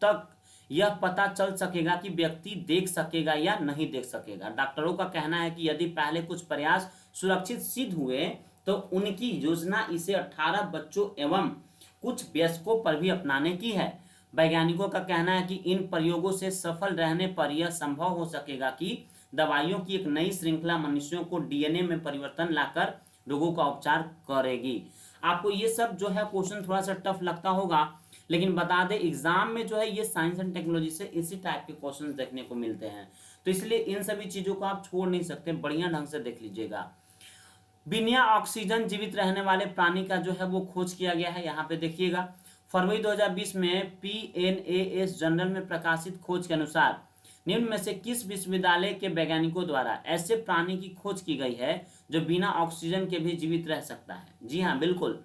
तक यह पता चल सकेगा कि व्यक्ति देख सकेगा या नहीं देख सकेगा। डॉक्टरों का कहना है कि यदि पहले कुछ प्रयास सुरक्षित सिद्ध हुए तो उनकी योजना इसे 18 बच्चों एवं कुछ वयस्कों पर भी अपनाने की है। वैज्ञानिकों का कहना है कि इन प्रयोगों से सफल रहने पर यह संभव हो सकेगा कि दवाइयों की एक नई श्रृंखला मनुष्यों को डीएनए में परिवर्तन लाकर रोगों का उपचार करेगी। आपको ये सब जो है क्वेश्चन थोड़ा सा टफ लगता होगा, लेकिन बता दें एग्जाम में जो है ये साइंस एंड टेक्नोलॉजी से इसी टाइप के क्वेश्चंस देखने को मिलते हैं, तो इसलिए इन सभी चीजों को आप छोड़ नहीं सकते, बढ़िया ढंग से देख लीजिएगा। बिना ऑक्सीजन जीवित रहने वाले प्राणी का जो है वो खोज किया गया है। यहाँ पे देखिएगा, फरवरी 2020 में PNAS जर्नल में प्रकाशित खोज के अनुसार निम्न में से किस विश्वविद्यालय के वैज्ञानिकों द्वारा ऐसे प्राणी की खोज की गई है जो बिना ऑक्सीजन के भी जीवित रह सकता है? जी हाँ, बिल्कुल।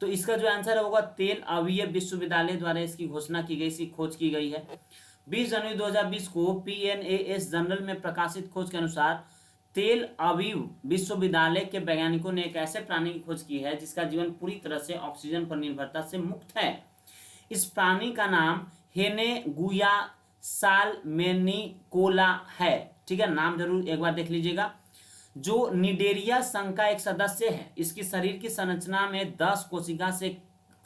तो इसका जो आंसर होगा तेल अवीव विश्वविद्यालय द्वारा इसकी घोषणा की गई, इसकी खोज की गई है। 20 जनवरी 2020 को PNAS जर्नल में प्रकाशित खोज के अनुसार तेल अवीव विश्वविद्यालय के वैज्ञानिकों ने एक ऐसे प्राणी की खोज की है जिसका जीवन पूरी तरह से ऑक्सीजन पर निर्भरता से मुक्त है। इस प्राणी का नाम हेनेगुया सालमेनिकोला है। ठीक है, नाम जरूर एक बार देख लीजिएगा। जो निडेरिया संघ का एक सदस्य है, इसकी शरीर की संरचना में 10 कोशिका से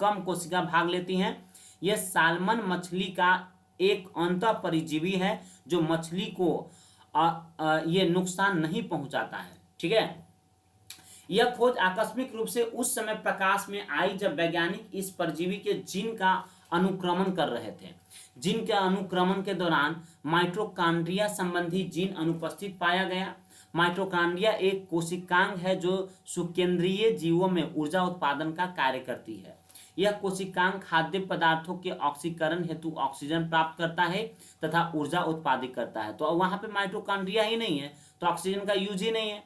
कम कोशिका भाग लेती हैं। यह साल्मन मछली का एक अंतः परजीवी है जो मछली को ये नुकसान नहीं पहुंचाता है। ठीक है, यह खोज आकस्मिक रूप से उस समय प्रकाश में आई जब वैज्ञानिक इस परजीवी के जीन का अनुक्रमण कर रहे थे। जीन के अनुक्रमण के दौरान माइटोकॉन्ड्रिया संबंधी जीन अनुपस्थित पाया गया। माइटोकॉन्ड्रिया एक कोशिकांग है जो सुकेंद्रीय जीवों में ऊर्जा उत्पादन का कार्य करती है। यह कोशिकांग खाद्य पदार्थों के ऑक्सीकरण हेतु ऑक्सीजन प्राप्त करता है तथा ऊर्जा उत्पादित करता है। तो वहां पे माइटोकॉन्ड्रिया ही नहीं है तो ऑक्सीजन का यूज ही नहीं है,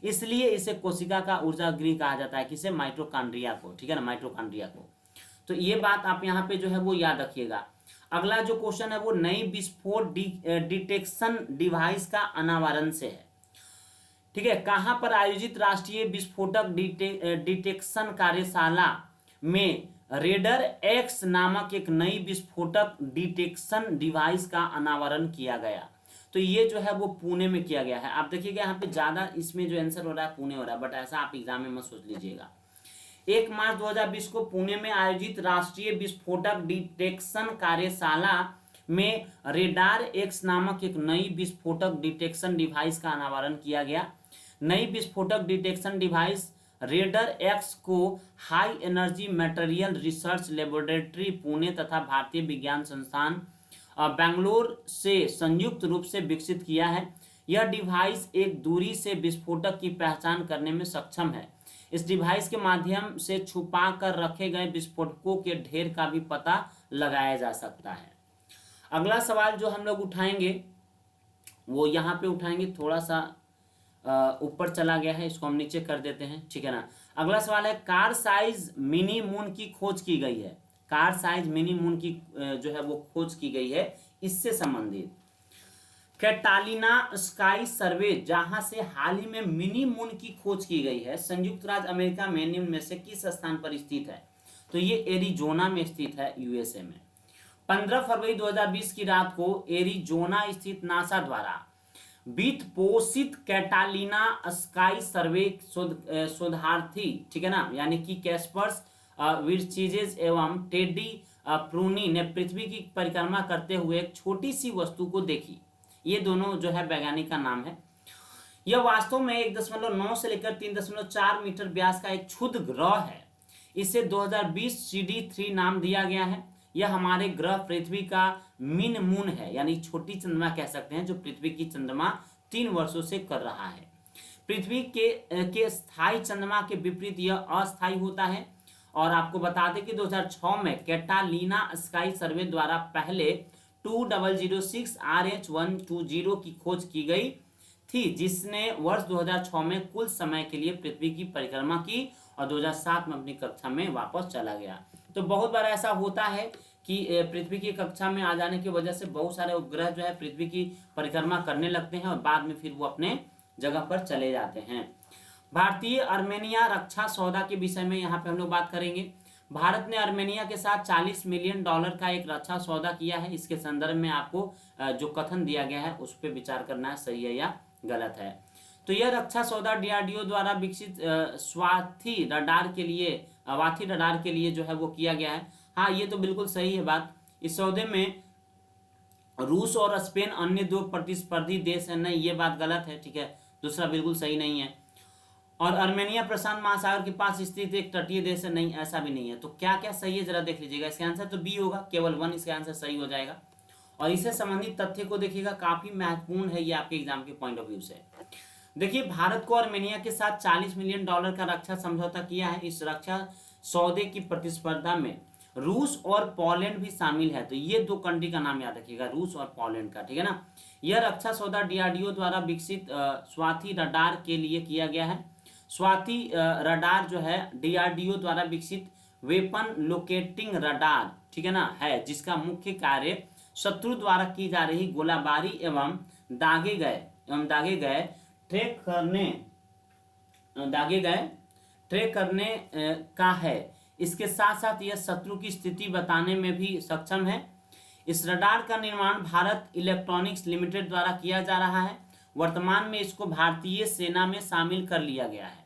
इसलिए इसे कोशिका का ऊर्जा गृह कहा जाता है। किसे? माइटोकॉन्ड्रिया को। ठीक है ना, माइटोकॉन्ड्रिया को। तो ये बात आप यहाँ पे जो है वो याद रखिएगा। अगला जो क्वेश्चन है वो नई विस्फोट डिटेक्शन डिवाइस का अनावरण से है। ठीक है, कहां पर आयोजित राष्ट्रीय विस्फोटक डिटेक्शन कार्यशाला में रेडर एक्स नामक एक नई विस्फोटक डिटेक्शन डिवाइस का अनावरण किया गया। तो ये जो है वो पुणे में किया गया है। आप देखिएगा यहाँ पे ज्यादा इसमें जो आंसर हो रहा है पुणे हो रहा है, बट ऐसा आप एग्जाम में मत सोच लीजिएगा। 1 मार्च 2020 को पुणे में आयोजित राष्ट्रीय विस्फोटक डिटेक्शन कार्यशाला में रेडार एक्स नामक एक नई विस्फोटक डिटेक्शन डिवाइस का अनावरण किया गया। नई विस्फोटक डिटेक्शन डिवाइस रेडर एक्स को high energy material research laboratory Pune तथा भारतीय विज्ञान संस्थान बेंगलोर से संयुक्त रूप से विकसित किया है। यह डिवाइस एक दूरी से विस्फोटक की पहचान करने में सक्षम है। इस डिवाइस के माध्यम से छुपा कर रखे गए विस्फोटकों के ढेर का भी पता लगाया जा सकता है। अगला सवाल जो हम लोग उठाएंगे वो यहाँ पे उठाएंगे, थोड़ा सा ऊपर चला गया है, इसको हम नीचे कर देते हैं। ठीक है ना। अगला सवाल है कार साइज मिनी मून की खोज की गई है। कार साइज मिनी मून की जो है वो खोज की गई है, इससे संबंधित कैटालिना स्काई सर्वे जहां से हाल ही में मिनी मून की खोज की गई है, संयुक्त राज्य अमेरिका में निम्न में से किस स्थान पर स्थित है? तो ये एरिजोना में स्थित है, यूएसए में। 15 फरवरी 2020 की रात को एरिजोना स्थित नासा द्वारा वित्त पोषित कैटालिना स्काई सर्वे शोधार्थी, ठीक है ना, यानी कि कैस्पर्स विर्चिजेस एवं टेडी प्रूनी ने पृथ्वी की परिक्रमा करते हुए एक छोटी सी वस्तु को देखी। ये दोनों जो है वैज्ञानिक का नाम है। यह वास्तव में 1.9 से लेकर 3.4 मीटर व्यास का एक क्षुद्र ग्रह है। इसे 2020 CD3 नाम दिया गया है। यह हमारे ग्रह पृथ्वी का मिन मून है, यानी छोटी चंद्रमा कह सकते हैं, जो पृथ्वी की चंद्रमा 3 वर्षों से कर रहा है। पृथ्वी के स्थायी चंद्रमा के विपरीत यह अस्थायी होता है। और आपको बता दें कि 2006 में कैटालिना स्काई सर्वे द्वारा पहले 2006 RH120 की खोज की गई थी, जिसने वर्ष 2006 में कुल समय के लिए पृथ्वी की परिक्रमा की और 2007 में अपनी कक्षा में वापस चला गया। तो बहुत बार ऐसा होता है कि पृथ्वी की कक्षा में आ जाने की वजह से बहुत सारे उपग्रह जो है पृथ्वी की परिक्रमा करने लगते हैं और बाद में फिर वो अपने जगह पर चले जाते हैं। भारतीय अर्मेनिया रक्षा सौदा के विषय में यहाँ पे हम लोग बात करेंगे। भारत ने अर्मेनिया के साथ $40 मिलियन का एक रक्षा सौदा किया है। इसके संदर्भ में आपको जो कथन दिया गया है उस पर विचार करना है, सही है या गलत है। तो यह रक्षा सौदा DRDO द्वारा विकसित स्वाति रडार के लिए जो है वो किया गया है। हाँ, ये तो बिल्कुल सही है बात। इस सौदे में रूस और स्पेन अन्य 2 प्रतिस्पर्धी देश है। नहीं, ये बात गलत है। ठीक है, दूसरा बिल्कुल सही नहीं है। और अर्मेनिया प्रशांत महासागर के पास स्थित एक तटीय देश है। नहीं, ऐसा भी नहीं है। तो क्या क्या सही है जरा देख लीजिएगा। इसका आंसर तो बी होगा, केवल 1 इसका आंसर सही हो जाएगा। और इससे संबंधित तथ्य को देखिएगा, काफी महत्वपूर्ण है ये आपके एग्जाम के पॉइंट ऑफ व्यू से। देखिए, भारत को अर्मेनिया के साथ $40 मिलियन का रक्षा समझौता किया है। इस रक्षा सौदे की प्रतिस्पर्धा में रूस और पोलैंड भी शामिल है। तो ये 2 कंट्री का नाम याद रखिएगा, रूस और पोलैंड का। ठीक है ना। यह रक्षा सौदा DRDO द्वारा विकसित स्वाति रडार के लिए किया गया है। स्वाति रडार जो है DRDO द्वारा विकसित वेपन लोकेटिंग रडार, ठीक है ना, है, जिसका मुख्य कार्य शत्रु द्वारा की जा रही गोलाबारी एवं दागे गए ट्रैक करने का है। इसके साथ साथ यह शत्रु की स्थिति बताने में भी सक्षम है। इस रडार का निर्माण भारत इलेक्ट्रॉनिक्स लिमिटेड द्वारा किया जा रहा है। वर्तमान में इसको भारतीय सेना में शामिल कर लिया गया है।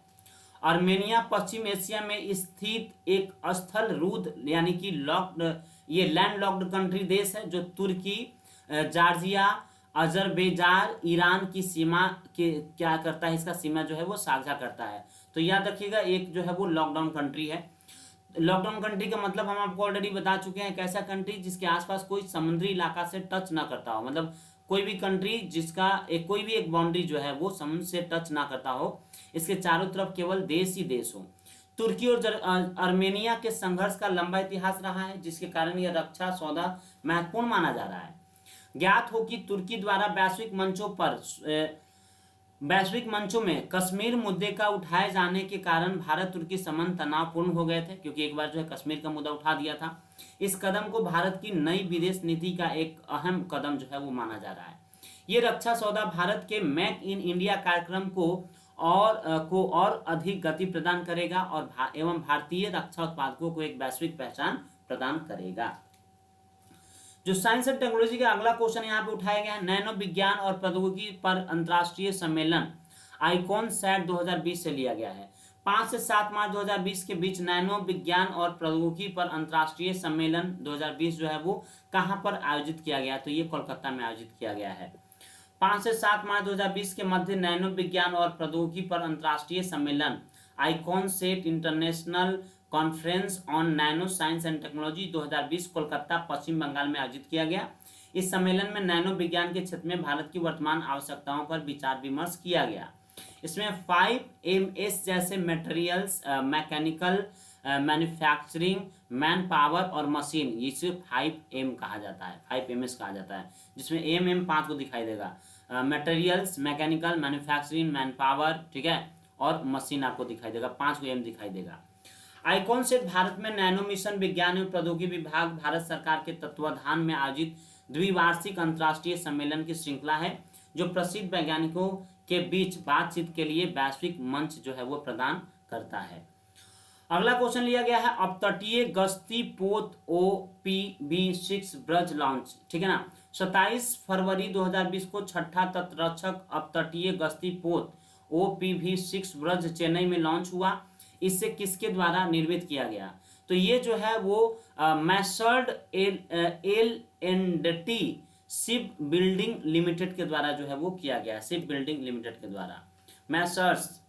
आर्मेनिया पश्चिम एशिया में स्थित एक स्थल रुद्ध यानी कि लॉक्ड, ये लैंड लॉक्ड कंट्री देश है जो तुर्की, जॉर्जिया, अजरबैजान, ईरान की सीमा के क्या करता है, इसका सीमा जो है वो साझा करता है। तो याद रखिएगा एक जो है वो लॉकडाउन कंट्री है। लॉकडाउन कंट्री का मतलब हम आपको ऑलरेडी बता चुके हैं, कैसा कंट्री जिसके आसपास कोई समुद्री इलाका से टच ना करता हो, मतलब कोई भी कंट्री जिसका कोई भी एक बाउंड्री जो है वो समुद्र से टच ना करता हो, इसके चारों तरफ केवल देश ही देश हो। तुर्की और आर्मेनिया के संघर्ष का लंबा इतिहास रहा है, जिसके कारण यह रक्षा सौदा महत्वपूर्ण माना जा रहा है। ज्ञात हो कि तुर्की द्वारा वैश्विक मंचों में कश्मीर मुद्दे का उठाए जाने के कारण भारत तुर्की संबंध तनावपूर्ण हो गए थे, क्योंकि एक बार जो है कश्मीर का मुद्दा उठा दिया था। इस कदम को भारत की नई विदेश नीति का एक अहम कदम जो है वो माना जा रहा है। ये रक्षा सौदा भारत के मेक इन इंडिया कार्यक्रम को और अधिक गति प्रदान करेगा और एवं भारतीय रक्षा उत्पादकों को एक वैश्विक पहचान प्रदान करेगा। जो साइंस एंड टेक्नोलॉजी का अगला क्वेश्चन यहाँ पे उठाया गया है, नैनो विज्ञान और प्रौद्योगिकी पर अंतर्राष्ट्रीय सम्मेलन आइकॉन सैट 2020 से लिया गया है। 5 से 7 मार्च 2020 के बीच नैनो विज्ञान और प्रौद्योगिकी पर अंतर्राष्ट्रीय सम्मेलन 2020 जो है वो कहाँ पर आयोजित किया गया, तो ये कोलकाता में आयोजित किया गया है। 5 से 7 मार्च 2020 के मध्य नैनो विज्ञान और प्रौद्योगिकी पर अंतर्राष्ट्रीय सम्मेलन icon set international conference on nano science and technology 2020 Kolkata Paschim Bengal में आयोजित किया गया। इस सम्मेलन में नैनो विज्ञान के क्षेत्र में भारत की वर्तमान आवश्यकताओं पर विचार विमर्श किया गया। इसमें 5Ms जैसे materials, mechanical, manufacturing, man power और मशीन, इसे 5M कहा जाता है, 5Ms कहा जाता है, जिसमें एम 5 को दिखाई देगा। Materials, mechanical, manufacturing, man power, ठीक है, और मशीन आपको दिखाई देगा, 5 को एम दिखाई देगा। आइकॉन सेट भारत में नैनो मिशन विज्ञान एवं प्रौद्योगिकी विभाग भारत सरकार के तत्वाधान में आयोजित द्विवार्षिक अंतर्राष्ट्रीय सम्मेलन की श्रृंखला है, जो प्रसिद्ध वैज्ञानिकों के बीच बातचीत के लिए वैश्विक मंच जो है वो प्रदान करता है। अगला क्वेश्चन लिया गया है, अपतटीय गश्ती पोत OPV6 ब्रज लॉन्च, ठीक है ना। 27 फरवरी 2020 को छठा तटरक्षक अपतटीय गश्ती पोत OPV6 ब्रज चेन्नई में लॉन्च हुआ। इससे किसके द्वारा निर्मित किया गया, तो ये जो है वो मैसर्ड L&T शिप बिल्डिंग लिमिटेड के द्वारा जो है वो किया गया, शिप बिल्डिंग लिमिटेड के द्वारा। मैसर्स,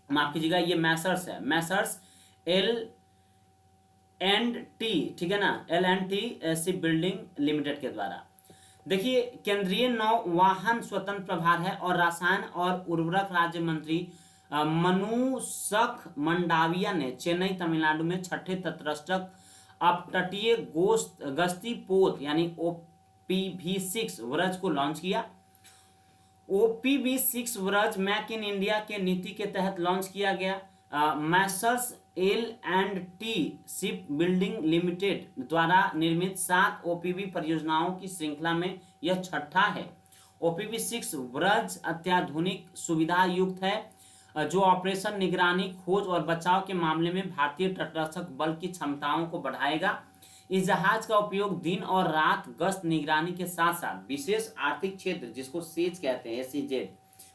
माफ कीजिएगा, ये मैसर्स है, मैसर्स L&T, ठीक है ना, L&T शिप बिल्डिंग लिमिटेड के द्वारा। देखिए, केंद्रीय नौवाहन स्वतंत्र प्रभार है और रसायन और उर्वरक राज्य मंत्री मनुसख मंडाविया ने चेन्नई तमिलनाडु में छठे तटरक्षक अपतटीय गश्ती पोत यानी OPV6 व्रज को लॉन्च किया। OPV6 Vraj make in India के नीति के तहत लॉन्च किया गया। Messrs L&T ship building limited द्वारा निर्मित 7 OPV परियोजनाओं की श्रृंखला में यह छठा है। OPV6 व्रज अत्याधुनिक सुविधा युक्त है, जो ऑपरेशन, निगरानी, खोज और बचाव के मामले में भारतीय तटरक्षक बल की क्षमताओं को बढ़ाएगा। इस जहाज का उपयोग दिन और रात गश्त निगरानी के साथ साथ विशेष आर्थिक क्षेत्र, जिसको सेज कहते हैं, SEZ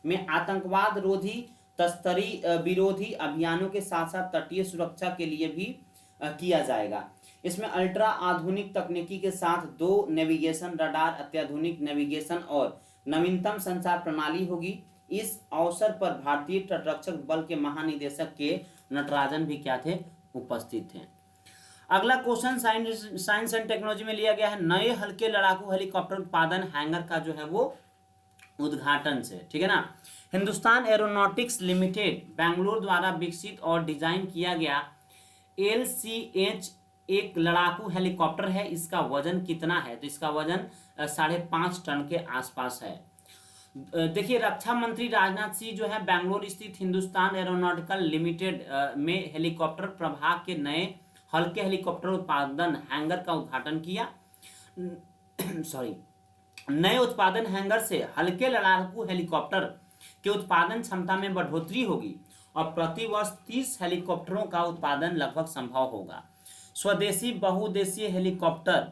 में आतंकवाद रोधी, तस्करी विरोधी अभियानों के साथ साथ तटीय सुरक्षा के लिए भी किया जाएगा। इसमें अल्ट्रा आधुनिक तकनीकी के साथ 2 नेविगेशन रडार, अत्याधुनिक नेविगेशन और नवीनतम संचार प्रणाली होगी। इस अवसर पर भारतीय तटरक्षक बल के महानिदेशक के नटराजन भी क्या थे, उपस्थित थे। अगला क्वेश्चन साइंस एंड टेक्नोलॉजी में लिया गया है, नए हल्के लड़ाकू हेलीकॉप्टर उत्पादन हैंगर का जो है वो उद्घाटन से, ठीक है ना। हिंदुस्तान एरोनॉटिक्स लिमिटेड बेंगलुरु द्वारा विकसित और डिजाइन किया गया LCH एक लड़ाकू हेलीकॉप्टर है। इसका वजन कितना है, तो इसका वजन 5.5 टन के आसपास है। देखिए, रक्षा मंत्री राजनाथ सिंह जो है बेंगलुरु स्थित हिंदुस्तान एरोनॉटिकल लिमिटेड में हेलीकॉप्टर प्रभाग के नए हल्के हेलीकॉप्टर उत्पादन हैंगर का उद्घाटन किया। नए उत्पादन हैंगर से हल्के लड़ाकू हेलीकॉप्टर के उत्पादन क्षमता में बढ़ोतरी होगी और प्रति वर्ष 30 हेलीकॉप्टरों का उत्पादन लगभग संभव होगा। स्वदेशी बहुउद्देशीय हेलीकॉप्टर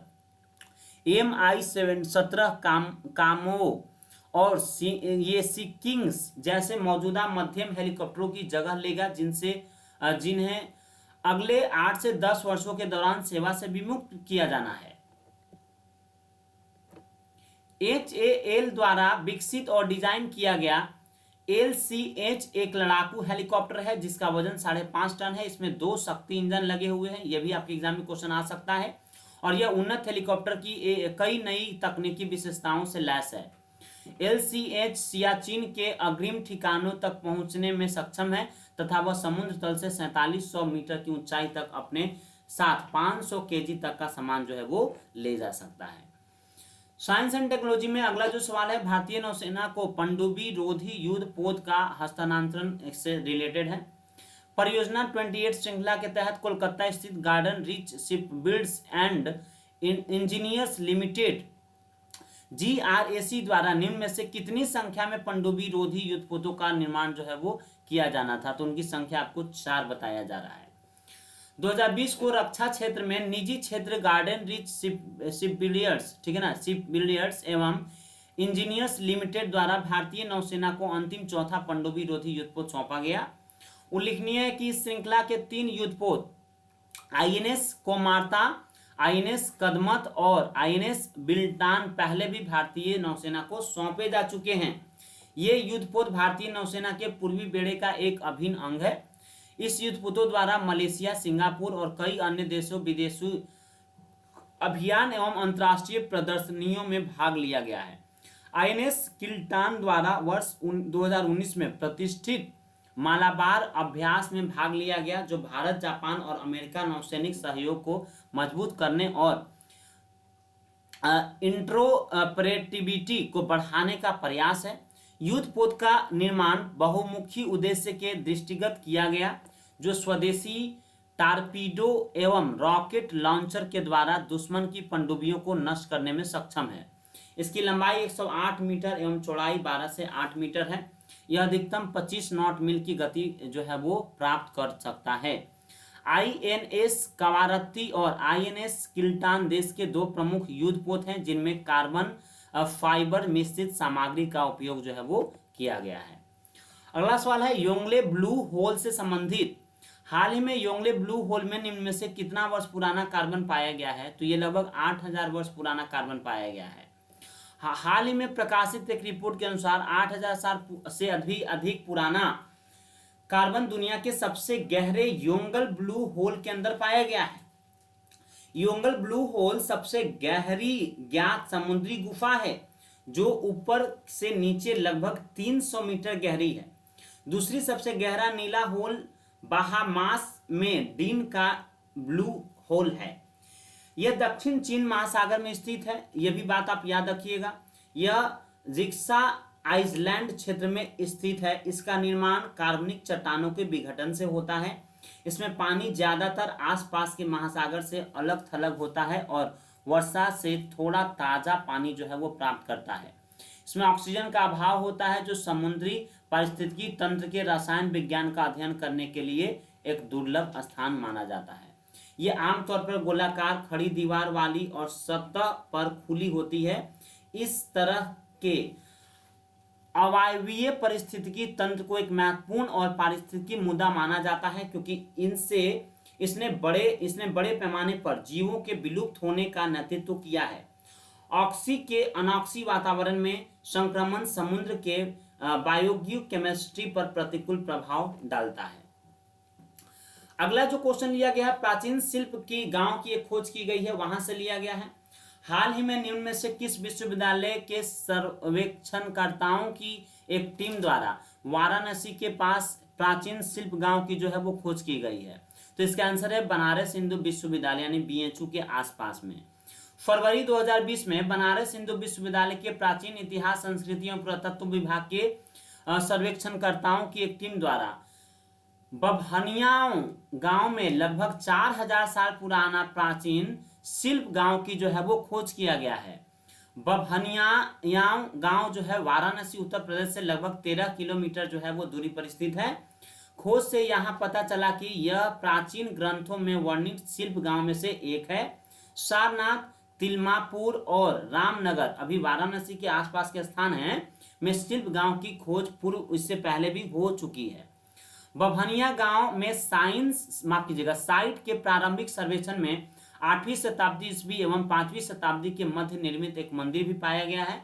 MI-17 कामो और ये सिकिंग्स जैसे मौजूदा मध्यम हेलीकॉप्टरों की जगह लेगा, जिन्हें अगले 8 से 10 वर्षों के दौरान सेवा से विमुक्त किया जाना है। HAL द्वारा विकसित और डिजाइन किया गया LCH एक लड़ाकू हेलीकॉप्टर है जिसका वजन 5.5 टन है। इसमें 2 शक्ति इंजन लगे हुए हैं, यह भी आपके एग्जाम में क्वेश्चन आ सकता है। और यह उन्नत हेलीकॉप्टर की कई नई तकनीकी विशेषताओं से लैस है। LCH सियाचिन के अग्रिम ठिकानों तक पहुंचने में सक्षम है तथा वह समुद्र तल से 4700 मीटर की ऊंचाई तक अपने साथ 500 केजी तक का सामान जो है वो ले जा सकता है। साइंस एंड टेक्नोलॉजी में अगला जो सवाल है, भारतीय नौसेना को पनडुब्बी रोधी युद्ध पोत का हस्तांतरण से रिलेटेड है। परियोजना 28 श्रृंखला के तहत कोलकाता स्थित Garden Reach Shipbuilders and Engineers Limited GRAC द्वारा निम्न में से कितनी संख्या में पनडुब्बी रोधी युद्धपोतों का निर्माण जो है वो किया जाना था? तो उनकी संख्या आपको 4 बताया जा रहा है। 2020 को रक्षा क्षेत्र में निजी क्षेत्र गार्डन रिच शिपबिल्डर्स, ठीक है ना, शिपबिल्डर्स एवं इंजीनियर्स लिमिटेड द्वारा भारतीय नौसेना को अंतिम चौथा पनडुब्बी रोधी युद्धपोत सौंपा गया। उल्लेखनीय है कि इस श्रृंखला के 3 युद्धपोत INS कोमार्ता, INS कदमत और INS बिल्टान पहले भी भारतीय नौसेना को सौंपे जा चुके हैं। ये युद्धपोत भारतीय नौसेना के पूर्वी बेड़े का एक अभिन्न अंग है। इस युद्धपोतों द्वारा मलेशिया, सिंगापुर और कई अन्य देशों विदेशी अभियान एवं अंतर्राष्ट्रीय प्रदर्शनियों में भाग लिया गया है। INS किल्टान द्वारा वर्ष 2019 में प्रतिष्ठित मालाबार अभ्यास में भाग लिया गया, जो भारत, जापान और अमेरिका नौसैनिक सहयोग को मजबूत करने और इंट्रोपरेटिविटी को बढ़ाने का प्रयास है। युद्धपोत का निर्माण बहुमुखी उद्देश्य के दृष्टिगत किया गया, जो स्वदेशी टारपीडो एवं रॉकेट लॉन्चर के द्वारा दुश्मन की पनडुब्बियों को नष्ट करने में सक्षम है। इसकी लंबाई 108 मीटर एवं चौड़ाई 12 से 8 मीटर है। यह अधिकतम 25 नॉट मील की गति जो है वो प्राप्त कर सकता है। INS कवारत्ती और INS किल्टान देश के 2 प्रमुख युद्धपोत हैं, जिनमें कार्बन फाइबर मिश्रित सामग्री का उपयोग जो है वो किया गया है। अगला सवाल है योंगले ब्लू होल से संबंधित। हाल ही में योंगले ब्लू होल में निम्न में से कितना वर्ष पुराना कार्बन पाया गया है? तो ये लगभग 8000 वर्ष पुराना कार्बन पाया गया है। हाल ही में प्रकाशित एक रिपोर्ट के अनुसार 8000 साल से अधिक पुराना कार्बन दुनिया के सबसे गहरे योंगल ब्लू होल के अंदर पाया गया है। योंगल ब्लू होल सबसे गहरी ज्ञात समुद्री गुफा है, जो ऊपर से नीचे लगभग 300 मीटर गहरी है। दूसरी सबसे गहरा नीला होल बहामास में डीन का ब्लू होल है। यह दक्षिण चीन महासागर में स्थित है, यह भी बात आप याद रखिएगा। यह जिक्सा आइसलैंड क्षेत्र में स्थित है। इसका निर्माण कार्बनिक चट्टानों के विघटन से होता है। इसमें पानी ज्यादातर आसपास के महासागर से अलग थलग होता है और वर्षा से थोड़ा ताजा पानी जो है वो प्राप्त करता है। इसमें ऑक्सीजन का अभाव होता है, जो समुद्री पारिस्थितिकी तंत्र के रसायन विज्ञान का अध्ययन करने के लिए एक दुर्लभ स्थान माना जाता है। ये आमतौर पर गोलाकार खड़ी दीवार वाली और सतह पर खुली होती है। इस तरह के अवायवीय पारिस्थितिकी तंत्र को एक महत्वपूर्ण और पारिस्थितिकी मुद्दा माना जाता है, क्योंकि इसने बड़े पैमाने पर जीवों के विलुप्त होने का नेतृत्व किया है। ऑक्सी के अनॉक्सी वातावरण में संक्रमण समुद्र के बायोगियोकेमिस्ट्री पर प्रतिकूल प्रभाव डालता है। अगला जो क्वेश्चन लिया गया है, प्राचीन शिल्प की गांव की एक खोज की गई है, वहां से लिया गया है। हाल ही में निम्न में से किस विश्वविद्यालय के सर्वेक्षणकर्ताओं की एक टीम द्वारा वाराणसी के पास प्राचीन शिल्प गांव की जो है वो खोज की गई है? तो इसका आंसर है बनारस हिंदू विश्वविद्यालय यानी BHU के आसपास में। फरवरी 2020 में बनारस हिंदू विश्वविद्यालय के प्राचीन इतिहास, संस्कृति एवं पुरातत्व विभाग के सर्वेक्षणकर्ताओं की एक टीम द्वारा बभनियाओं गांव में लगभग 4000 साल पुराना प्राचीन शिल्प गांव की जो है वो खोज किया गया है। बभनियाओं गांव जो है वाराणसी उत्तर प्रदेश से लगभग 13 किलोमीटर जो है वो दूरी पर स्थित है। खोज से यहाँ पता चला कि यह प्राचीन ग्रंथों में वर्णित शिल्प गांव में से एक है। सारनाथ तिलमापुर और रामनगर, अभी वाराणसी के आसपास के स्थान हैं, में शिल्प गांव की खोज पूर्व इससे पहले भी हो चुकी है। बभनिया गांव में साइट के प्रारंभिक सर्वेक्षण में 8वीं शताब्दी ईस्वी एवं 5वीं शताब्दी के मध्य निर्मित एक मंदिर भी पाया गया है।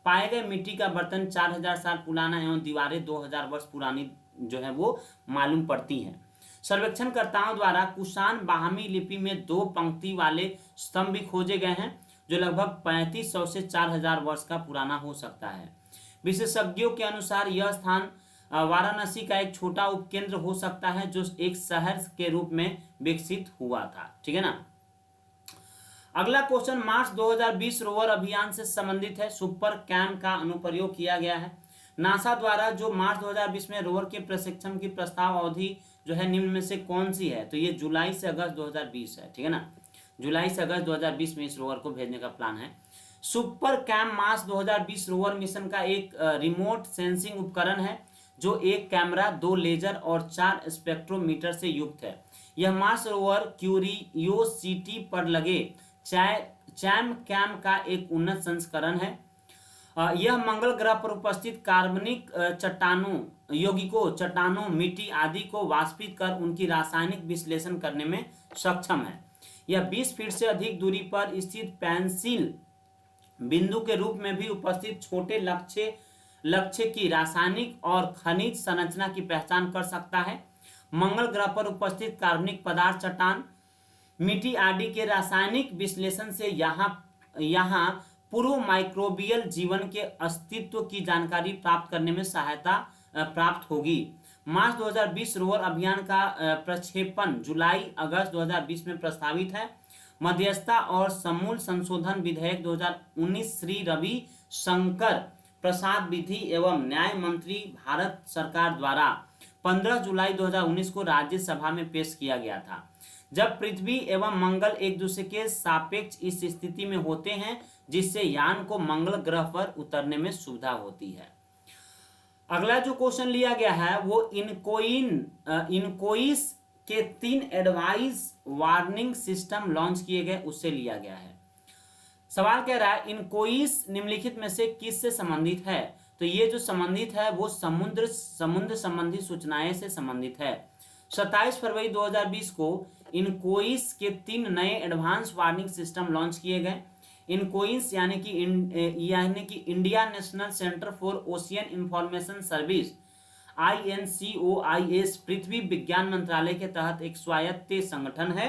पाए गए मिट्टी का बर्तन 4000 साल पुराना एवं दीवारें 2000 वर्ष पुरानी जो है वो मालूम पड़ती हैं। सर्वेक्षणकर्ताओं द्वारा कुषाण बाहमी लिपि में 2 पंक्ति वाले स्तंभ भी खोजे गए हैं, जो लगभग 3500 से 4000 वर्ष का पुराना हो सकता है। विशेषज्ञों के अनुसार यह स्थान वाराणसी का एक छोटा उपकेंद्र हो सकता है, जो एक शहर के रूप में विकसित हुआ था। ठीक है ना। अगला क्वेश्चन मार्च 2020 रोवर अभियान से संबंधित है। सुपर कैम का अनुप्रयोग किया गया है। नासा द्वारा जो मार्च 2020 में रोवर के प्रशिक्षण की प्रस्ताव अवधि जो है निम्न में से कौन सी है? तो ये जुलाई से अगस्त 2020 है। ठीक है ना, जुलाई से अगस्त 2020 में इस रोवर को भेजने का प्लान है। सुपर कैम मार्च 2020 रोवर मिशन का एक रिमोट सेंसिंग उपकरण है, जो एक कैमरा, 2 लेजर और 4 स्पेक्ट्रोमीटर से युक्त है। यह मार्स रोवर क्यूरियोसिटी पर लगे चैम कैम का एक उन्नत संस्करण है। यह मंगल ग्रह पर उपस्थित कार्बनिक चट्टानों, यौगिकों, चट्टानों, मिट्टी आदि को वाष्पित कर उनकी रासायनिक विश्लेषण करने में सक्षम है। यह 20 फीट से अधिक दूरी पर स्थित पेंसिल बिंदु के रूप में भी उपस्थित छोटे लक्ष्य की रासायनिक और खनिज संरचना की पहचान कर सकता है। मंगल ग्रह पर उपस्थित कार्बनिक पदार्थ, चट्टान, मिट्टी आदि के रासायनिक विश्लेषण से यहाँ पूर्व माइक्रोबियल जीवन के अस्तित्व की जानकारी प्राप्त करने में सहायता प्राप्त होगी। मार्च 2020 रोवर अभियान का प्रक्षेपण जुलाई अगस्त 2020 में प्रस्तावित है। मध्यस्थता और समूल संशोधन विधेयक 2019 श्री रवि शंकर प्रसाद विधि एवं न्याय मंत्री भारत सरकार द्वारा 15 जुलाई 2019 को राज्यसभा में पेश किया गया था, जब पृथ्वी एवं मंगल एक दूसरे के सापेक्ष इस स्थिति में होते हैं जिससे यान को मंगल ग्रह पर उतरने में सुविधा होती है। अगला जो क्वेश्चन लिया गया है वो इनकोइस के 3 एडवाइस वार्निंग सिस्टम लॉन्च किए गए, उससे लिया गया है। सवाल कह रहा है इनकोइस निम्नलिखित में से किस से संबंधित है? तो ये जो संबंधित है वो समुद्र संबंधी सूचनाएं से संबंधित है। 27 फरवरी 2020 को इनकोइस के 3 नए एडवांस वार्निंग सिस्टम लॉन्च किए गए। इनकोइस यानी कि India national centre for ocean information service INCOIS पृथ्वी विज्ञान मंत्रालय के तहत एक स्वायत्त संगठन है।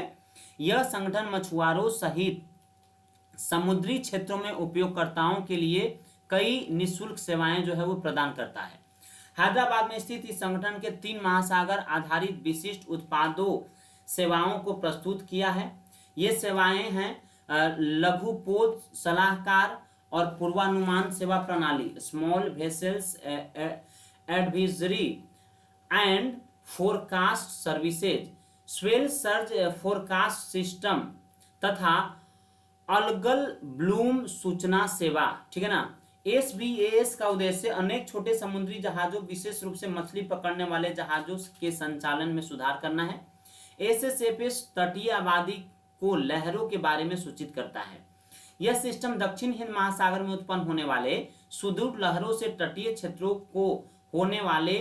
यह संगठन मछुआरों सहित समुद्री क्षेत्रों में उपयोगकर्ताओं के लिए कई निःशुल्क सेवाएं जो है वो प्रदान करता है। हैदराबाद में स्थित इस संगठन के 3 महासागर आधारित विशिष्ट उत्पादों सेवाओं को प्रस्तुत किया है। ये सेवाएं हैं लघुपोत सलाहकार और पूर्वानुमान सेवा प्रणाली, small vessels advisory and forecast services, swell surge forecast system तथा अलगल ब्लूम सूचना सेवा। ठीक है ना। SBAS का उद्देश्य अनेक छोटे समुद्री जहाजों, विशेष रूप से मछली पकड़ने वाले जहाजों के संचालन में सुधार करना है। SSFS तटीय आबादी को लहरों के बारे में सूचित करता है। यह सिस्टम दक्षिण हिंद महासागर में उत्पन्न होने वाले सुदूर लहरों से तटीय क्षेत्रों को होने वाले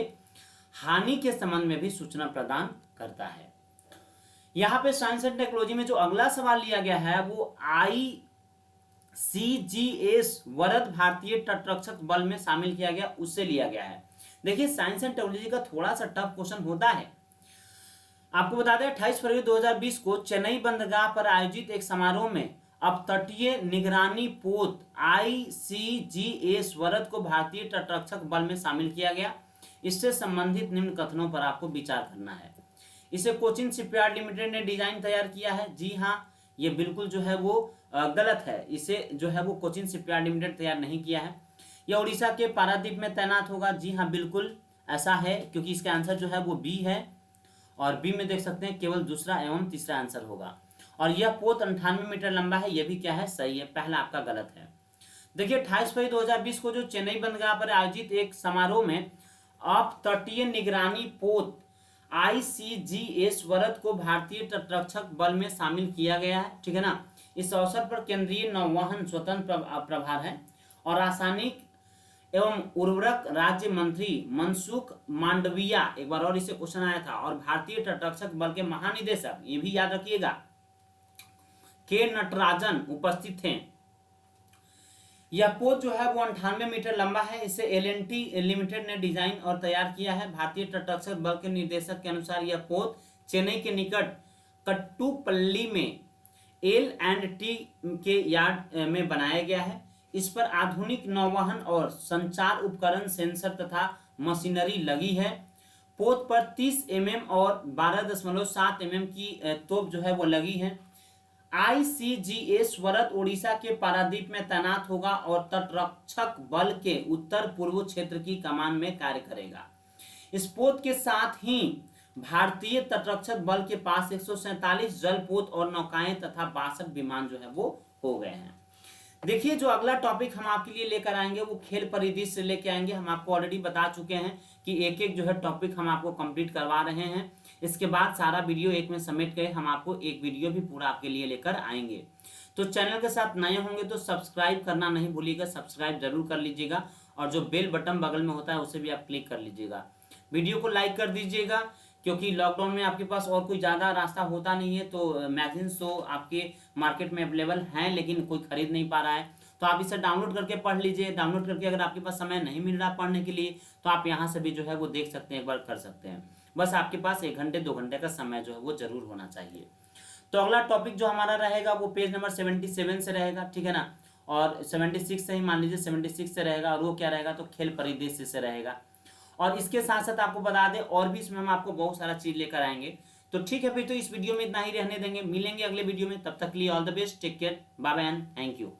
हानि के संबंध में भी सूचना प्रदान करता है। यहाँ पे साइंस एंड टेक्नोलॉजी में जो अगला सवाल लिया गया है वो ICGS वरद भारतीय तटरक्षक बल में शामिल किया गया, उससे लिया गया है। देखिए साइंस एंड टेक्नोलॉजी का थोड़ा सा टफ क्वेश्चन होता है। आपको बता दें 28 फरवरी 2020 को चेन्नई बंदरगाह पर आयोजित एक समारोह में अपतटीय निगरानी पोत ICGS वरद को भारतीय तटरक्षक बल में शामिल किया गया। इससे संबंधित निम्न कथनों पर आपको विचार करना है। इसे कोचिन शिपयार्ड लिमिटेड ने डिजाइन तैयार किया है। जी हाँ, ये बिल्कुल जो है वो गलत है। इसे जो है वो कोचिन शिपयार्ड लिमिटेड तैयार नहीं किया है। यह उड़ीसा के पारादीप में तैनात होगा। जी हाँ, बिल्कुल ऐसा है, क्योंकि इसका आंसर जो है वो बी है और बी में देख सकते हैं केवल दूसरा एवं तीसरा आंसर होगा। और यह पोत 98 मीटर लंबा है, यह भी क्या है, सही है। पहला आपका गलत है। देखिए 28 फरवरी 2020 को जो चेन्नई बंदरगाह पर आयोजित एक समारोह में अपतटीय निगरानी पोत ICGS वरद को भारतीय तटरक्षक बल में शामिल किया गया है। ठीक है ना। इस अवसर पर केंद्रीय नौवहन स्वतंत्र प्रभार है और रासायनिक एवं उर्वरक राज्य मंत्री मनसुख मांडविया, एक बार और इसे क्वेश्चन आया था, और भारतीय तटरक्षक बल के महानिदेशक, ये भी याद रखिएगा, के नटराजन उपस्थित थे। यह पोत जो है वो 98 मीटर लंबा है। इसे एल&टी लिमिटेड ने डिजाइन और तैयार किया है। भारतीय तटरक्षक बल के निर्देशक के अनुसार यह पोत चेन्नई के निकट कट्टुपल्ली में एल&टी के यार्ड में बनाया गया है। इस पर आधुनिक नौवहन और संचार उपकरण, सेंसर तथा मशीनरी लगी है। पोत पर 30 mm और 12.7 mm की तोप जो है वो लगी है। ICGS स्वरत ओडिशा के पारादीप में तैनात होगा और तटरक्षक बल के उत्तर पूर्व क्षेत्र की कमान में कार्य करेगा। इस पोत के साथ ही भारतीय तटरक्षक बल के पास 147 जलपोत और नौकाएं तथा 62 विमान जो है वो हो गए हैं। देखिए, जो अगला टॉपिक हम आपके लिए लेकर आएंगे वो खेल परिदृश्य से लेकर आएंगे। हम आपको ऑलरेडी बता चुके हैं कि एक एक जो है टॉपिक हम आपको कंप्लीट करवा रहे हैं। इसके बाद सारा वीडियो एक में समेट के हम आपको एक वीडियो भी पूरा आपके लिए लेकर आएंगे। तो चैनल के साथ नए होंगे तो सब्सक्राइब करना नहीं भूलिएगा, सब्सक्राइब जरूर कर लीजिएगा और जो बेल बटन बगल में होता है उसे भी आप क्लिक कर लीजिएगा। वीडियो को लाइक कर दीजिएगा, क्योंकि लॉकडाउन में आपके पास और कोई ज़्यादा रास्ता होता नहीं है। तो मैगजीन्स तो आपके मार्केट में अवेलेबल हैं, लेकिन कोई खरीद नहीं पा रहा है, तो आप इसे डाउनलोड करके पढ़ लीजिए। डाउनलोड करके अगर आपके पास समय नहीं मिल रहा पढ़ने के लिए तो आप यहाँ से भी जो है वो देख सकते हैं, एक बार कर सकते हैं। बस आपके पास 1 घंटे 2 घंटे का समय जो है वो जरूर होना चाहिए। तो अगला टॉपिक जो हमारा रहेगा वो पेज नंबर 77 से रहेगा, ठीक है ना, और 76 से ही मान लीजिए 76 से रहेगा, और वो क्या रहेगा तो खेल परिदृश्य से रहेगा। और इसके साथ साथ आपको बता दें और भी इसमें हम आपको बहुत सारा चीज लेकर आएंगे। तो ठीक है फिर, तो इस वीडियो में इतना ही रहने देंगे, मिलेंगे अगले वीडियो में। तब तक के लिए all the best, take care, bye bye and thank you.